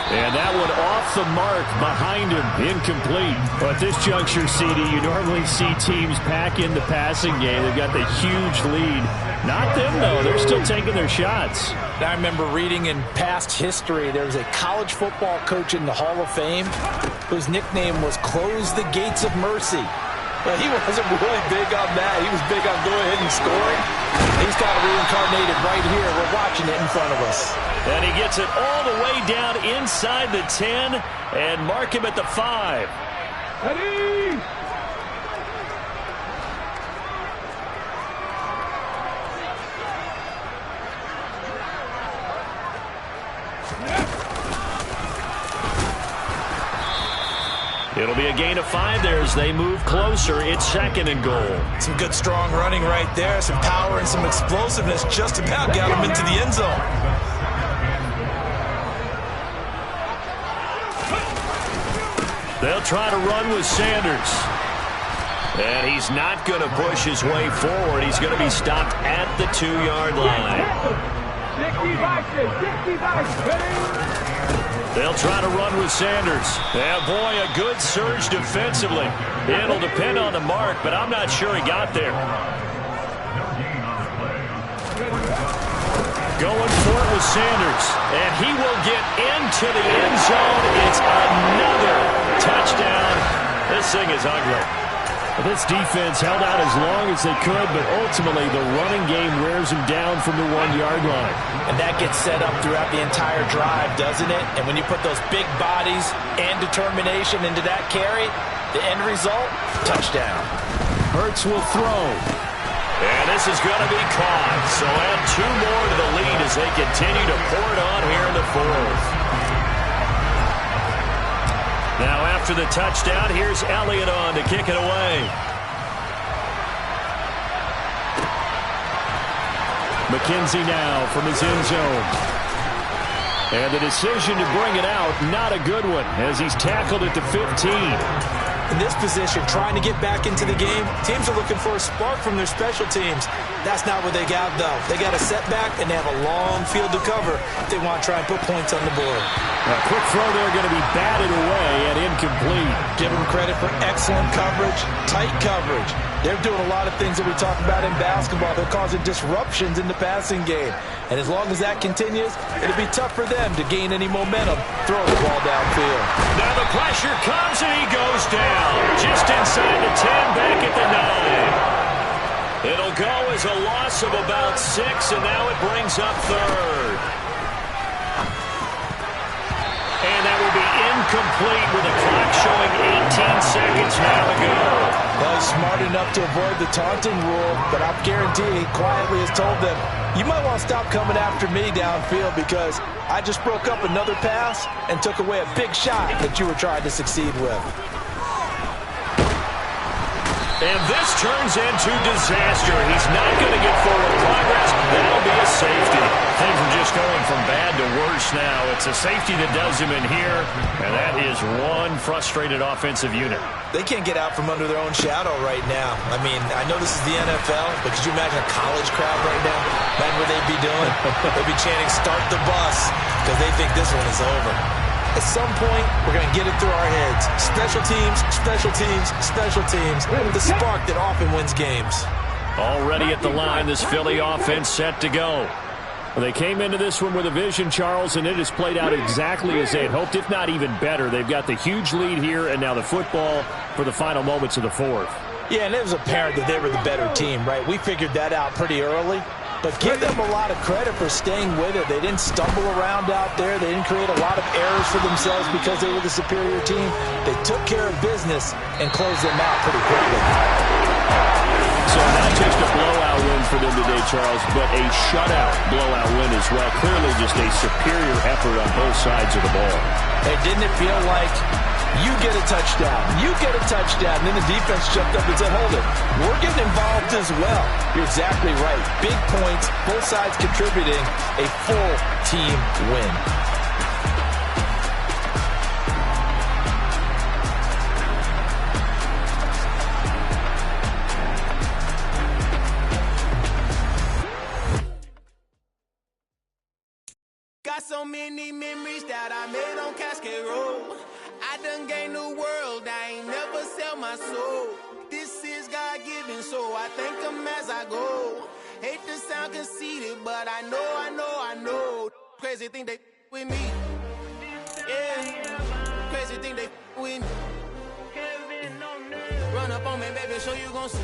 And that one off the mark behind him, incomplete. But at this juncture, CD, you normally see teams pack in the passing game. They've got the huge lead. Not them, though. They're still taking their shots. I remember reading in past history, there was a college football coach in the Hall of Fame whose nickname was Close the Gates of Mercy. But he wasn't really big on that. He was big on going ahead and scoring. He's kind of reincarnated right here. We're watching it in front of us. And he gets it all the way down inside the 10 and mark him at the 5. Ready? It'll be a gain of 5 there as they move closer. It's 2nd and goal. Some good, strong running right there. Some power and some explosiveness just about got him into the end zone. They'll try to run with Sanders. And he's not going to push his way forward. He's going to be stopped at the 2-yard line. They'll try to run with Sanders. Yeah, boy, a good surge defensively. It'll depend on the mark, but I'm not sure he got there. Going for it with Sanders. And he will get into the end zone. It's another touchdown. This thing is ugly. This defense held out as long as they could, but ultimately the running game wears them down from the 1-yard line. And that gets set up throughout the entire drive, doesn't it? And when you put those big bodies and determination into that carry, the end result, touchdown. Hurts will throw. And this is going to be caught. So add 2 more to the lead as they continue to pour it on here in the 4th. Now after the touchdown, here's Elliott on to kick it away. McKenzie now from his end zone. And the decision to bring it out, not a good one, as he's tackled at the 15. In this position, trying to get back into the game, teams are looking for a spark from their special teams. That's not what they got, though. They got a setback, and they have a long field to cover if they want to try and put points on the board. A quick throw there going to be batted away and incomplete. Give them credit for excellent coverage, tight coverage. They're doing a lot of things that we talk about in basketball. They're causing disruptions in the passing game. And as long as that continues, it'll be tough for them to gain any momentum throwing the ball downfield. Now the pressure comes and he goes down. Just inside the 10, back at the 9. It'll go as a loss of about 6, and now it brings up 3rd. And that will be incomplete with the clock showing 18 seconds now to go. Well, he's smart enough to avoid the taunting rule, but I guarantee he quietly has told them, you might want to stop coming after me downfield because I just broke up another pass and took away a big shot that you were trying to succeed with. And this turns into disaster. He's not going to get forward progress. That'll be a safety. Things are just going from bad to worse now. It's a safety that does him in here, and that is one frustrated offensive unit. They can't get out from under their own shadow right now. I mean, I know this is the NFL, but could you imagine a college crowd right now? Imagine what they'd be doing. They'd be chanting, start the bus, because they think this one is over. At some point, we're going to get it through our heads. Special teams, special teams, special teams. The spark that often wins games. Already at the line, this Philly offense set to go. Well, they came into this one with a vision, Charles, and it has played out exactly as they had hoped, if not even better. They've got the huge lead here, and now the football for the final moments of the 4th. Yeah, and it was apparent that they were the better team, right? We figured that out pretty early. But give them a lot of credit for staying with it. They didn't stumble around out there. They didn't create a lot of errors for themselves because they were the superior team. They took care of business and closed them out pretty quickly. So not just a blowout win for them today, Charles, but a shutout blowout win as well. Clearly just a superior effort on both sides of the ball. Hey, didn't it feel like you get a touchdown, you get a touchdown, and then the defense jumped up and said, hold it, we're getting involved as well. You're exactly right. Big points, both sides contributing, a full team win. Got so many memories that I made on Cascade Road. I done gained the world, I ain't never sell my soul. This is God-given, so I thank him as I go. Hate to sound conceited, but I know. Crazy thing they with me. Yeah, crazy thing they with me. Run up on me, baby, so you gon' see.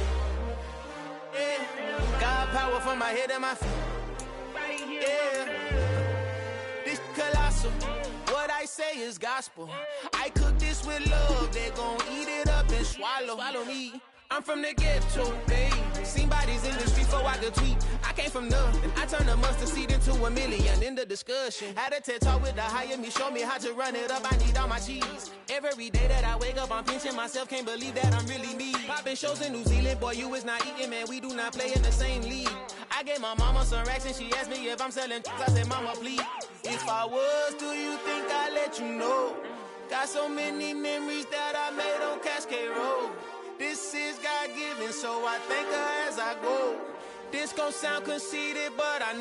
Yeah, got power from my head and my feet. Yeah, this colossal. What I say is gospel. I cook this with love. They gon' eat it up and swallow me. I'm from the ghetto, babe. Seen bodies in the streets before I could tweet. I came from nothing. I turned a mustard seed into a million in the discussion. Had a TED talk with the higher me, show me how to run it up. I need all my cheese. Every day that I wake up, I'm pinching myself. Can't believe that I'm really me. Popping shows in New Zealand, boy, you is not eating, man. We do not play in the same league. I gave my mama some racks and she asked me if I'm selling. I said, mama, please. If I was, do you think I'd let you know? Got so many memories that I made on Cascade Road. This is God-given, so I thank her as I go. This gon' sound conceited, but I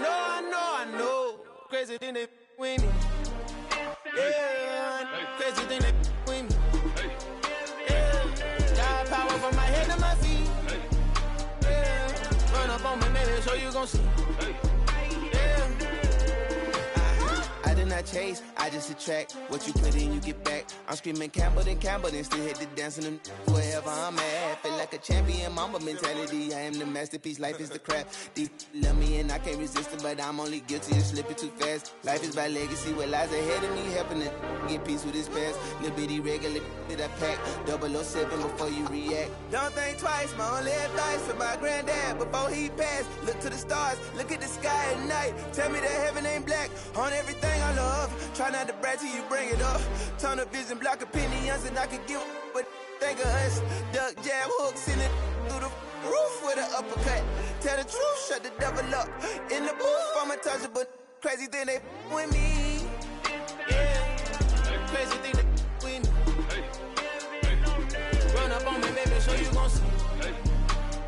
know. Crazy thing they with me. Yeah, crazy thing they with me. Yeah, got power from my head to my feet. Yeah, run up on me, baby, so you gon' see. Yeah. I did not chase, I just attract. What you put in, you get back. I'm screaming Campbell, then still hit the dance and them wherever I'm at. Feel like a champion, mama mentality. I am the masterpiece, life is the crap. Deep love me and I can't resist it, but I'm only guilty of slipping too fast. Life is by legacy, what lies ahead of me, helping to get peace with his past. Little bitty regular that I pack, 007 before you react. Don't think twice, my only advice for my granddad before he passed. Look to the stars, look at the sky at night. Tell me that heaven ain't black on everything I love. Try not to brag till you bring it up. Tunnel vision, block opinions, and I could give but think of us. Duck jab hooks in it through the roof with an uppercut. Tell the truth, shut the devil up. In the booth, I'm untouchable. Crazy thing they with me. Yeah, crazy thing they with me. Run up on me, baby, so you gon' see.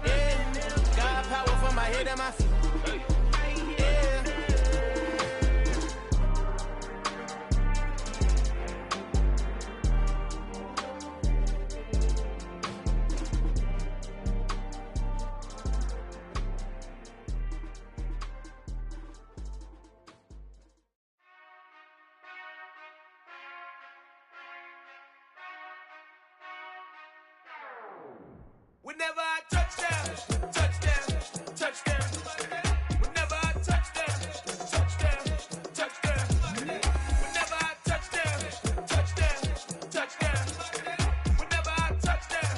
Yeah, got power from my head and my feet. Whenever I touchdown. Whenever I touchdown. Whenever I touchdown. Whenever I touchdown.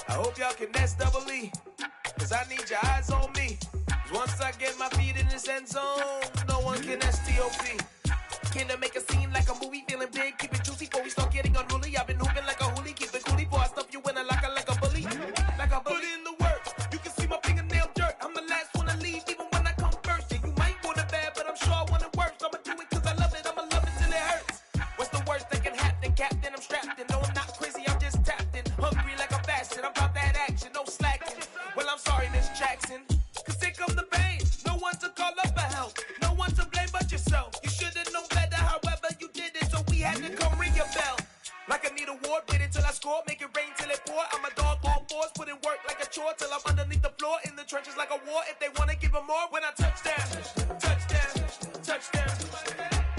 I hope y'all can nest double E, cause I need your eyes on me. Cause once I get my feet in this end zone, no one can STOP. Killer make a scene like a movie, feeling big, keep it juicy before we start getting unruly. I've been hooping like a hoolie, keep it coolie before I stuff you in a locker like a bully. Like a bully. Put in the work, you can see my fingernail dirt. I'm the last one to leave, even when I come first. Yeah, you might want it bad, but I'm sure I want it worse. I'ma do it cause I love it, I'ma love it till it hurts. What's the worst that can happen, Captain? I'm strapped in, no I'm not crazy, I'm just tapped in. Hungry like I'm fasting, I'm about that action, no slacking. Well, I'm sorry, Miss Jackson, cause here come the pain. No one to call up for help, no one to blame but yourself. You should've known better, however you did it, so we had to come ring your bell. Like I need a award, wait until I score, make it rain till it pour. I'm a dog, all fours, put in work like a chore till I'm underneath the floor, in the trenches like a war. If they wanna give them more, when I touchdown.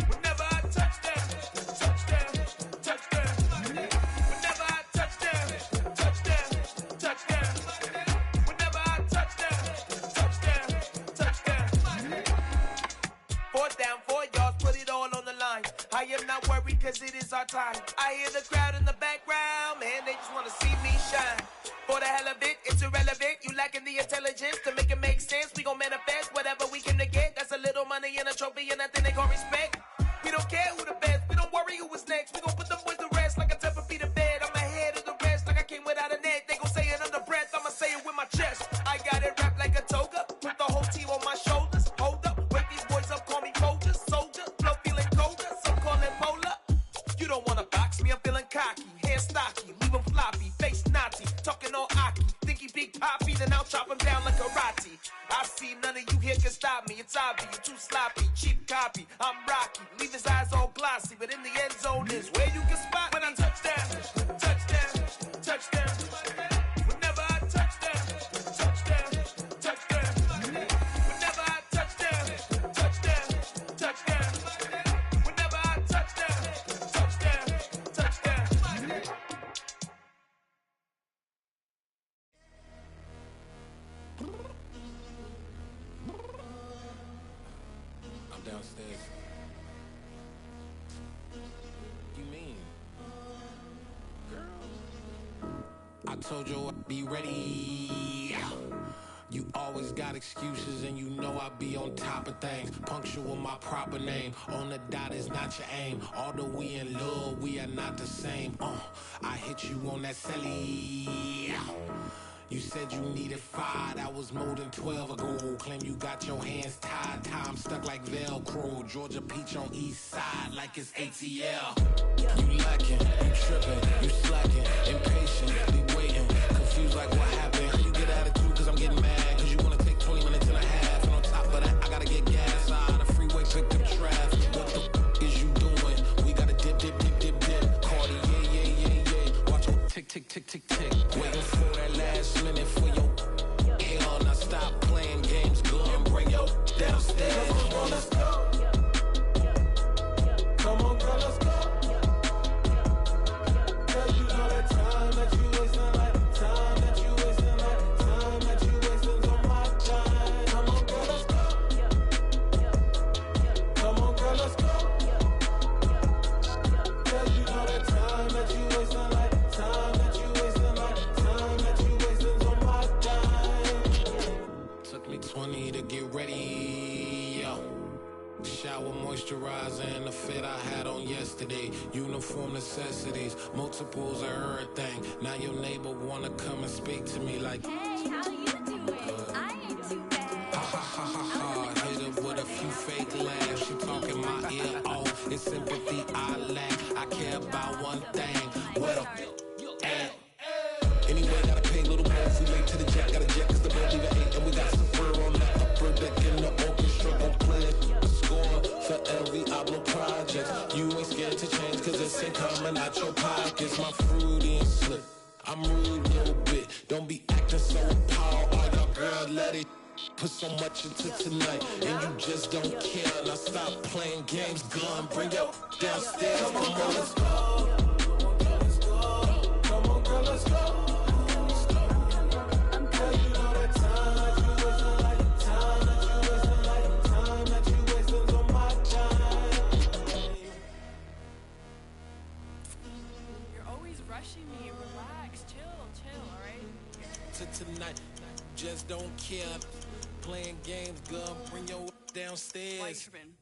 Whenever I touchdown. Whenever I touchdown. Whenever I touchdown. Fourth down, 4 yards, put it all on the line. I am not worried cause it is our time. I hear the crowd in the background, man, they just wanna see me shine. For the hell of it, it's irrelevant. You lacking the intelligence to make it make sense. We gon' manifest whatever we came to get. That's a little money and a trophy and nothing they call respect. We don't care who the best, we don't worry who was next. We gon' put them boys to rest like a 10 feet of bed. I'm ahead of the rest like I came without a net. They gon' say it under breath, I'ma say it with my chest. I got it wrapped like a toga, put the whole team on my shoulders. Hold up, wake these boys up, call me Folger, soldier. Flow feeling colder, some call it polar. You don't wanna box me, I'm feeling cocky. Hair stocky, leave him floppy, face Nazi. Talking all Aki, think he big poppy, then I'll chop him down like karate. I see none of you here can stop me. It's obvious, you too sloppy, cheap copy. I'm Rocky, leave his eyes all glossy, but in the end zone is where you can spot when I touchdown. Whenever I touchdown. Whenever I touchdown. Whenever I touchdown. I'm downstairs. You mean? Girl. I Told you I'd be ready. You always got excuses and you know I be on top of things. Punctual my proper name. On the dot is not your aim. Although we in love, we are not the same. I hit you on that celly. You said you needed 5, that was more than 12 ago. Claim you got your hands tied, time stuck like Velcro. Georgia Peach on east side like it's ATL. You lacking, you tripping, you slacking, impatient, be waiting, confused like what happened. You get attitude cause I'm getting mad, cause you wanna take 20 minutes and a half. And on top of that, I gotta get gas out of the freeway, pick up traffic. What the is you doing? We gotta dip, dip, dip, dip, dip. Cardi, yeah. Watch your tick, tick, tick, tick, tick. Waiting for that last minute for your hell. Now stop playing games, go and bring your downstairs. Come on, let's go. Come on, girl, let's go. Girl, you know that time that you wasting, like time that you wasting, like time that you wasting on my time. Come on, girl, let's go. Come on, girl, let's go. Girl, you know that time that you wasting, like time that you wasting, like time that you wasting on my time. Took me 20 to get ready, yo. Shower moisturizer and the fit I had on yesterday. Uniform necessities, multiples of everything. Now your neighbor wanna come and speak to me like, hey, how you doing? I ain't too bad. Ha ha ha ha ha. Hit her with a few fake laughs. She talking my ear off. It's sympathy I lack. I care about one thing. What up? Anyway, gotta pay a little more if we late to the jet. Gotta jet cause the boat leave at 8. And we got some fur on the upper deck in the orchestra. Gon' play the score for every Ablo project. You ain't scared to change cause it's ain't coming out your pockets. My fruity and slip. I'm rude a little bit. Don't be acting so appalled. All y'all girl, let it put so much into tonight. And you just don't care. Now stop playing games. Gun, bring your downstairs. Come on, girl, let's go. Come on, girl, let's go. Me, relax, chill, alright? Tonight, just don't care. Playing games, girl, bring your downstairs. White tripping.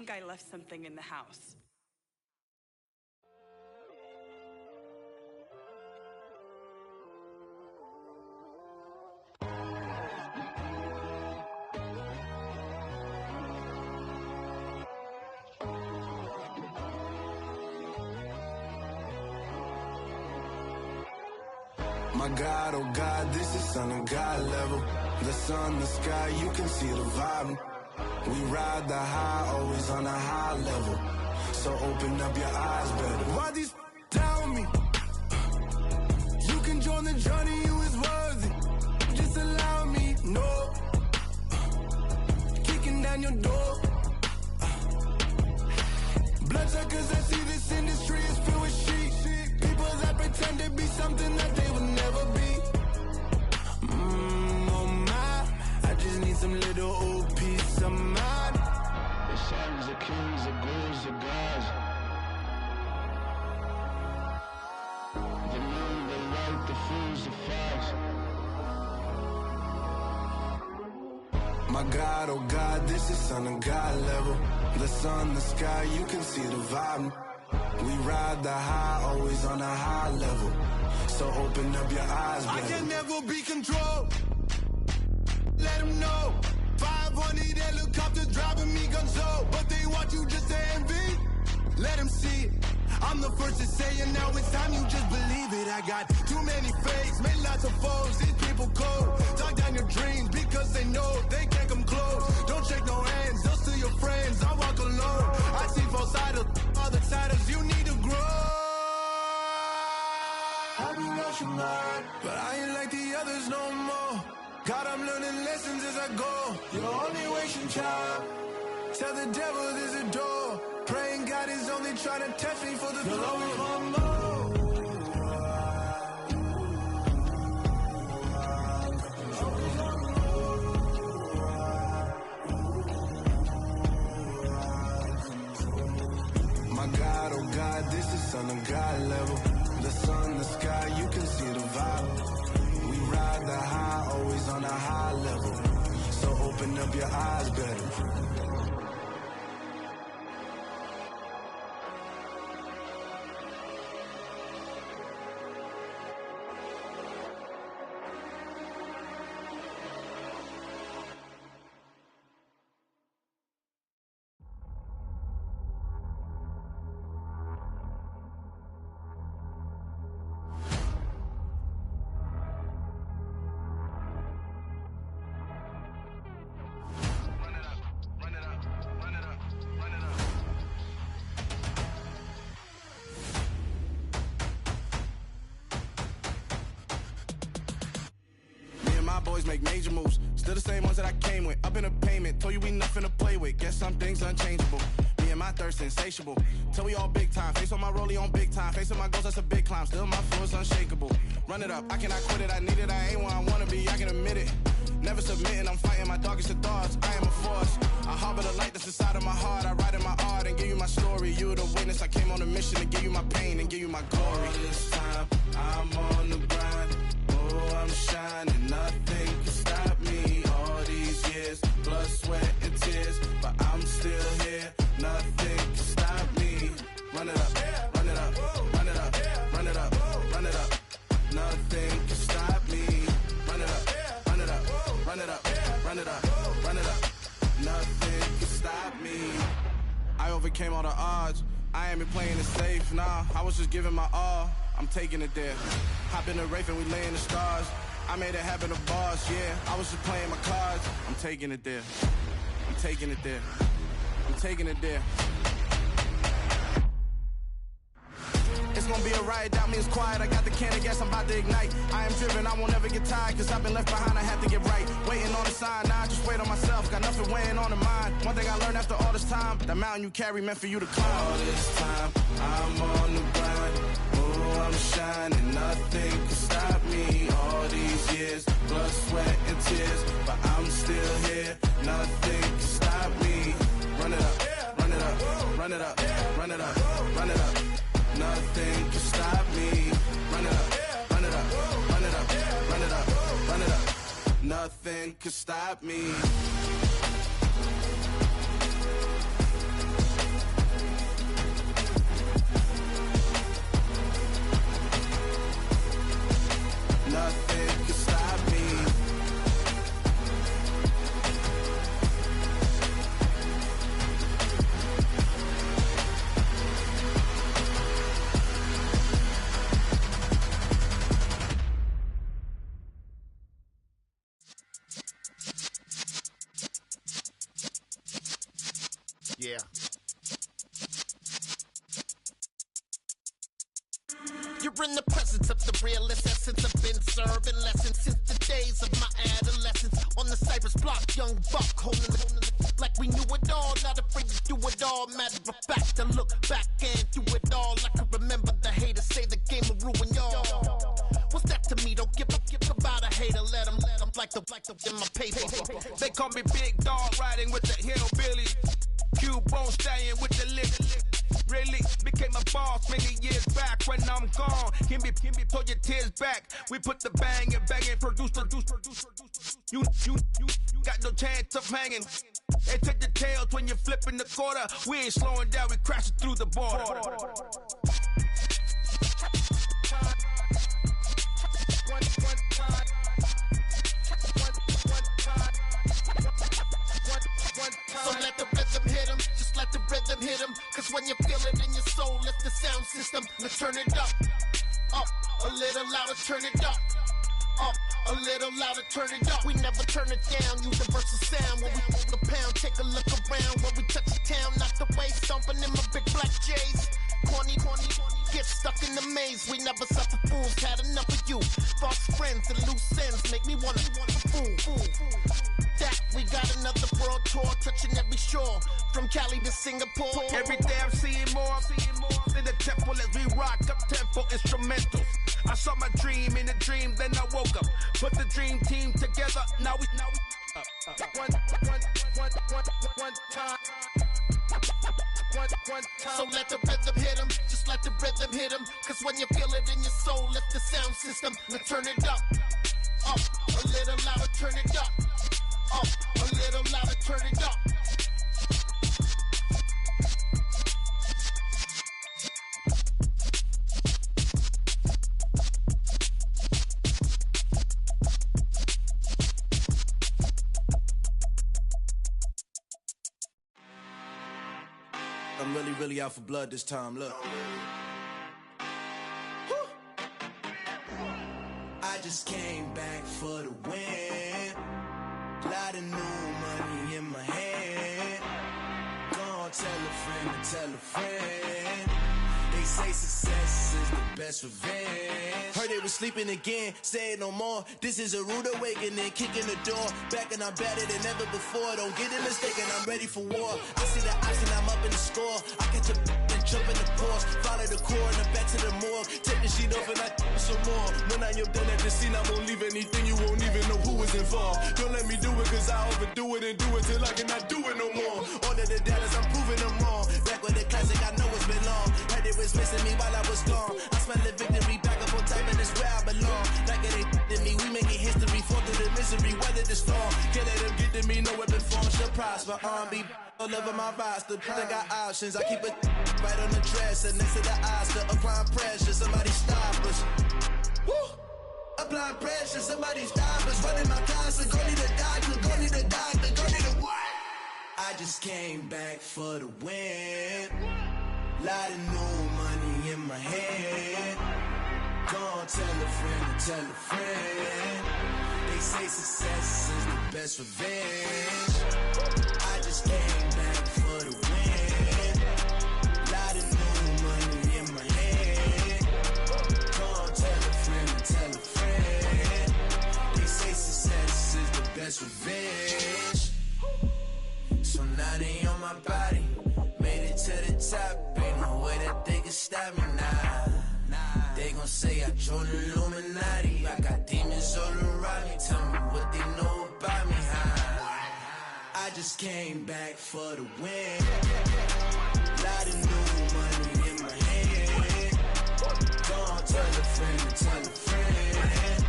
I left something in the house. My God, oh God, this is son of God level. The sun, the sky, you can see the vibe. We ride the high, always on a high level. So open up your eyes better. Why these down me? You can join the journey, you is worthy. Just allow me, no. Kicking down your door. Bloodsuckers, I see this industry is filled with sheep. People that pretend to be something that they would never be. Oh my, I just need some little old peace of mind. The sons, the kings, the ghouls, the gods. The moon, the light, the fools, the fogs. My God, oh God, this is son of God level. The sun, the sky, you can see the vibe. We ride the high, always on a high level. So open up your eyes, baby. I can never be controlled. Let them know. 500 helicopters driving me gonzo. But they want you just to envy. Let them see it. I'm the first to say it, now it's time you just believe it. I got too many fakes, made lots of foes. These people cold. Talk down your dreams because they know they can't come close. Don't shake no hands, those to your friends. I walk alone. I see false idols, other titles. You need to grow. Have you lost your mind? But I ain't like the others no more. God, I'm learning lessons as I go. You're only wasting time. Tell the devil there's a door. Praying God is only trying to test me for the glory. You'll always want more. My God, oh God, this is Son of God level. The sun, the sky, you can see the vibe. We ride the high, always on a high level. So open up your eyes better. Boys make major moves, still the same ones that I came with. Up in a payment, told you we nothing to play with. Guess some things unchangeable. Me and my thirst insatiable. Till we all big time. Face on my rollie on big time. Facing my goals, that's a big climb. Still my flow is unshakable. Run it up, I cannot quit it. I need it, I ain't where I wanna be. I can admit it. Never submitting, I'm fighting my darkest of thoughts. I am a force. I harbor the light that's inside of my heart. I write in my art and give you my story. You are the witness. I came on a mission to give you my pain and give you my glory. All this time, I'm on the grind. Oh, I'm shining, nothing can stop me. All these years, blood, sweat, and tears, but I'm still here. Nothing can stop me. Run it up, run it up, run it up, run it up, run it up. Nothing can stop me. Run it up, run it up, run it up, run it up, run it up. Nothing can stop me. I overcame all the odds. I ain't been playing it safe, nah. I was just giving my all. I'm taking it there. Hop in the Wraith and we lay in the stars. I made it happen to boss, yeah. I was just playing my cards. I'm taking it there. I'm taking it there. I'm taking it there. It's gonna be a riot, doubt me it's quiet. I got the can of gas, I'm about to ignite. I am driven, I won't ever get tired, cause I've been left behind, I have to get right. Waiting on the sign, now I just wait on myself. Got nothing weighing on the mind. One thing I learned after all this time, that mountain you carry meant for you to climb. All this time, I'm on the grind. Oh, I'm shining, nothing can stop me. All these years, blood, sweat, and tears, but I'm still here. Nothing can stop me. Run it up, run it up, run it up, run it up, run it up. Nothing can stop me. Run it up, run it up, run it up, run it up, run it up. Nothing can stop me. Nothing can stop me. Yeah. You're in the presence of the realest essence. I've been serving lessons since the days of my adolescence. On the Cypress block, young buck holding it like we knew it all. Not afraid to do it all. Matter of fact, to look back and do it all. I can remember the haters say the game will ruin y'all. What's that to me? Don't give about a hater. Let them like the in my paper. They call me Big Dog, riding with the hillbilly. Cubone staying with the lick. Really became a boss many years back. When I'm gone, can be pull your tears back. We put the bang and produce. You got no chance of hanging. They take the tails when you're flipping the quarter. We ain't slowing down, we crashing through the border. So let the rhythm hit him, just let the rhythm hit him. Cause when you feel it in your soul, it's the sound system. Now turn it up, a little louder, turn it up, a little louder, turn it up. We never turn it down, universal sound. When we hold the pound, take a look around. When we touch the town, knock the way, stomping in my big black J's. Corny, get stuck in the amazed we never suffer fools. Had enough of you. False friends and loose ends make me wanna fool. That we got another world tour touching every shore from Cali to Singapore. Every day I'm seeing more in the temple as we rock up tempo instrumentals. I saw my dream in a dream, then I woke up. Put the dream team together. Now we one time. So let the rhythm hit him, just let the rhythm hit him. Cause when you feel it in your soul, lift the sound system and turn it up. Up, a little louder, turn it up. Up, a little louder, turn it up. I'm really out for blood this time, look. I just came back for the win. Lot of new money in my hand. Gonna tell a friend to tell a friend. They say success is the best revenge. Heard they was sleeping again, say it no more. This is a rude awakening, kicking the door. Back and I'm better than ever before. Don't get it mistaken, I'm ready for war. I see the option, I'm up in the score. I catch a and jump in the course. Follow the core and the back to the morgue. Take the sheet off and I some more. When I am done at the scene, I won't leave anything. You won't even know who is involved. Don't let me do it cause I overdo it and do it till I cannot do it no more. All of the doubters, I'm proving them wrong. Back with the classic, I know it's been long. Heard it was missing me while I was gone. I smell the victory back up on top and it's where I belong. Like it ain't to me, we making history. Fall through the misery, weather the storm. Can't let them get to me, no weapon form shall prosper. R&B all over my roster. I got options, I keep it right on the dresser. Next to the Oscar, applying pressure. Somebody stop us. Woo! Applying pressure, somebody stop us. Running my closet, go need a doctor, go need a doctor, go need a what? I just came back for the win. Lot of new money in my hand. Gonna tell a friend to tell a friend. They say success is the best revenge. I just came back for the win. Lot of new money in my hand. Gonna tell a friend to tell a friend. They say success is the best revenge. So now they on my body. Made it to the top, ain't no way that they can stop me now. They gon' say I joined the Illuminati. I got demons all around me, tell me what they know about me, huh? I just came back for the win. Lot of new money in my hand. Gonna tell a friend to tell a friend.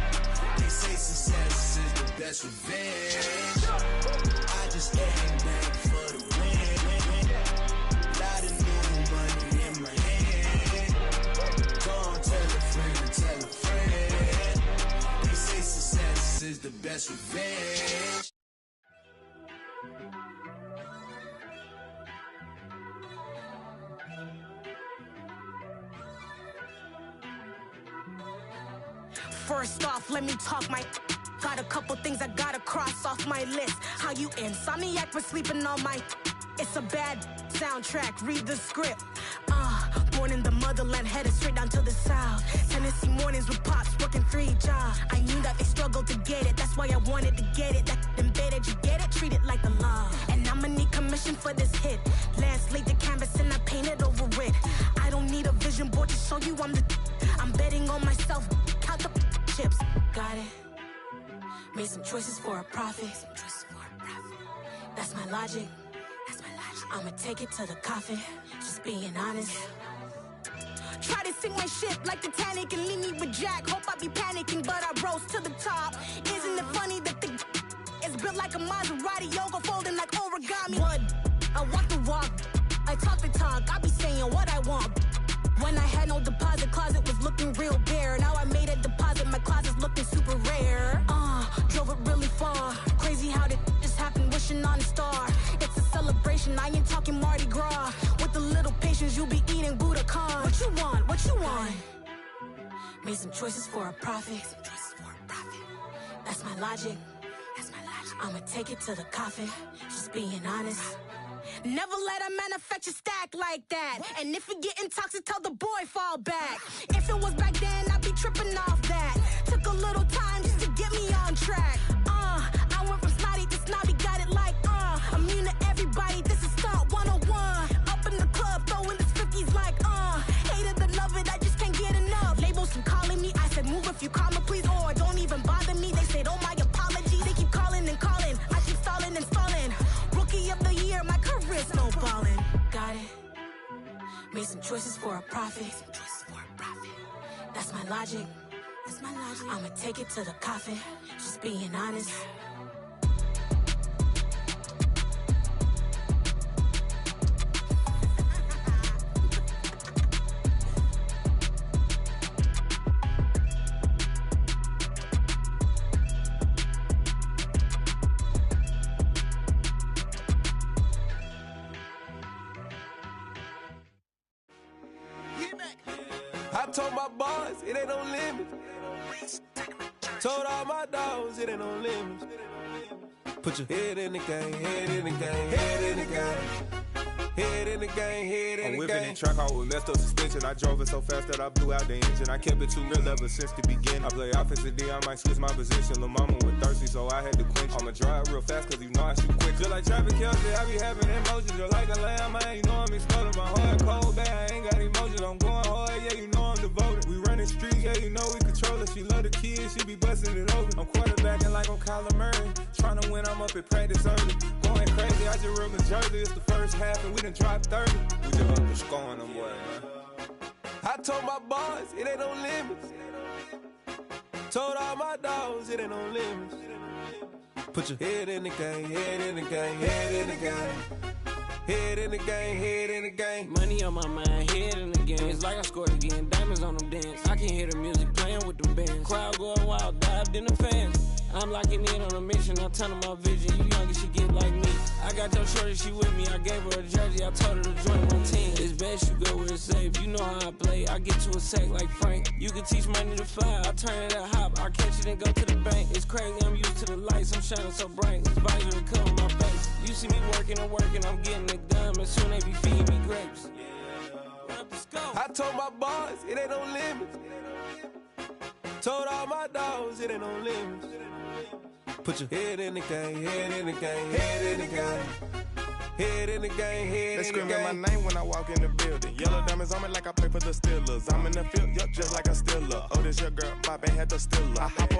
They say success is the best revenge. I just came back for the win. Lot of new money in my hand. Gonna tell a friend to tell a friend. They say success is the best revenge. First off, let me talk my. Got a couple things I gotta cross off my list. How you insomniac for sleeping on my. It's a bad soundtrack, read the script. Born in the motherland, headed straight down to the south. Tennessee mornings with pops, working 3 jobs. I knew that they struggled to get it, that's why I wanted to get it. That embedded, you get it, treat it like the law. And I'ma need commission for this hit. Lance laid the canvas and I painted over it. I don't need a vision board to show you I'm betting on myself, count the chips. Got it. Made some choices for a profit. That's my logic. I'ma take it to the coffin, just being honest. Try to sink my ship like Titanic and leave me with Jack. Hope I be panicking, but I rose to the top. Isn't it funny that the is built like a Maserati, yoga folding like origami? What? I walk the walk, I talk the talk, I be saying what I want. When I had no deposit, closet was looking real bare. Now I made a deposit, my closet's looking super rare. Drove it really far. Crazy how did just happen, wishing on a star. It's a celebration, I ain't talking Mardi Gras. With a little patience, you'll be eating Budokan. What you want? What you want? Made some choices for a profit. That's my logic. I'ma take it to the coffin, just being honest. Never let a manufacture stack like that. And if you getting toxic, tell the boy fall back. If it choices for a profit. That's my logic. I'ma take it to the coffin. Just being honest. I told my boys, it ain't no limits. Told all my dogs, it ain't no limits. Put your head in the game, head in the game, head in the game. Head in the game, head in the game. I'm whipping in track out with messed up suspension. I drove it so fast that I blew out the engine. I kept it too real ever since the beginning. I play offensive D, I might switch my position. Lil' mama was thirsty, so I had to quench. I'ma drive real fast, cause you know I shoot quick. Just like Travis Kelce, I be having emotions. Just like a lamb, man, you know I'm exploding. My heart cold, bad, I ain't got emotions. I'm going hard, yeah, you know I'm devoted. We running streets, yeah, you know we control it. She love the kids, she be busting it over. I'm quarterbacking like I'm Kyler Murray. Trying to win, I'm up at practice early. Going crazy, I just rub in Jersey. It's the first half and we done dropped 30. We just underscoring them, boy, man. I told my boys, it ain't no limits. Told all my dogs, it ain't no limits. Put your head in the game, head in the game, head in the game. Head in the game, head in the game. Money on my mind, head in the game. It's like I scored again, diamonds on them dance. I can hear the music playing with them bands. Crowd going wild, dived in the fans. I'm locking in on a mission, I'm turning my vision. You young, you should get like me. I got your shorty, she with me. I gave her a jersey, I told her to join my team. It's best you go where it's safe. You know how I play, I get to a sack like Frank. You can teach money to fly, I turn it at hop. I catch it and go to the bank. It's crazy, I'm used to the lights, I'm shining so bright. This visor will cover my face. You see me working and working, I'm getting it done. And soon they be feeding me grapes. I told my boys, it ain't no limits. Told all my dogs, it ain't no limits. Put your head in the game, head in the game, head in the game. Head in the game, head in the game. They screaming my name when I walk in the building. Yellow diamonds on me like I play for the Steelers. I'm in the field, yup, just like a Steeler. Oh, this your girl, my band had the Steeler. I hop on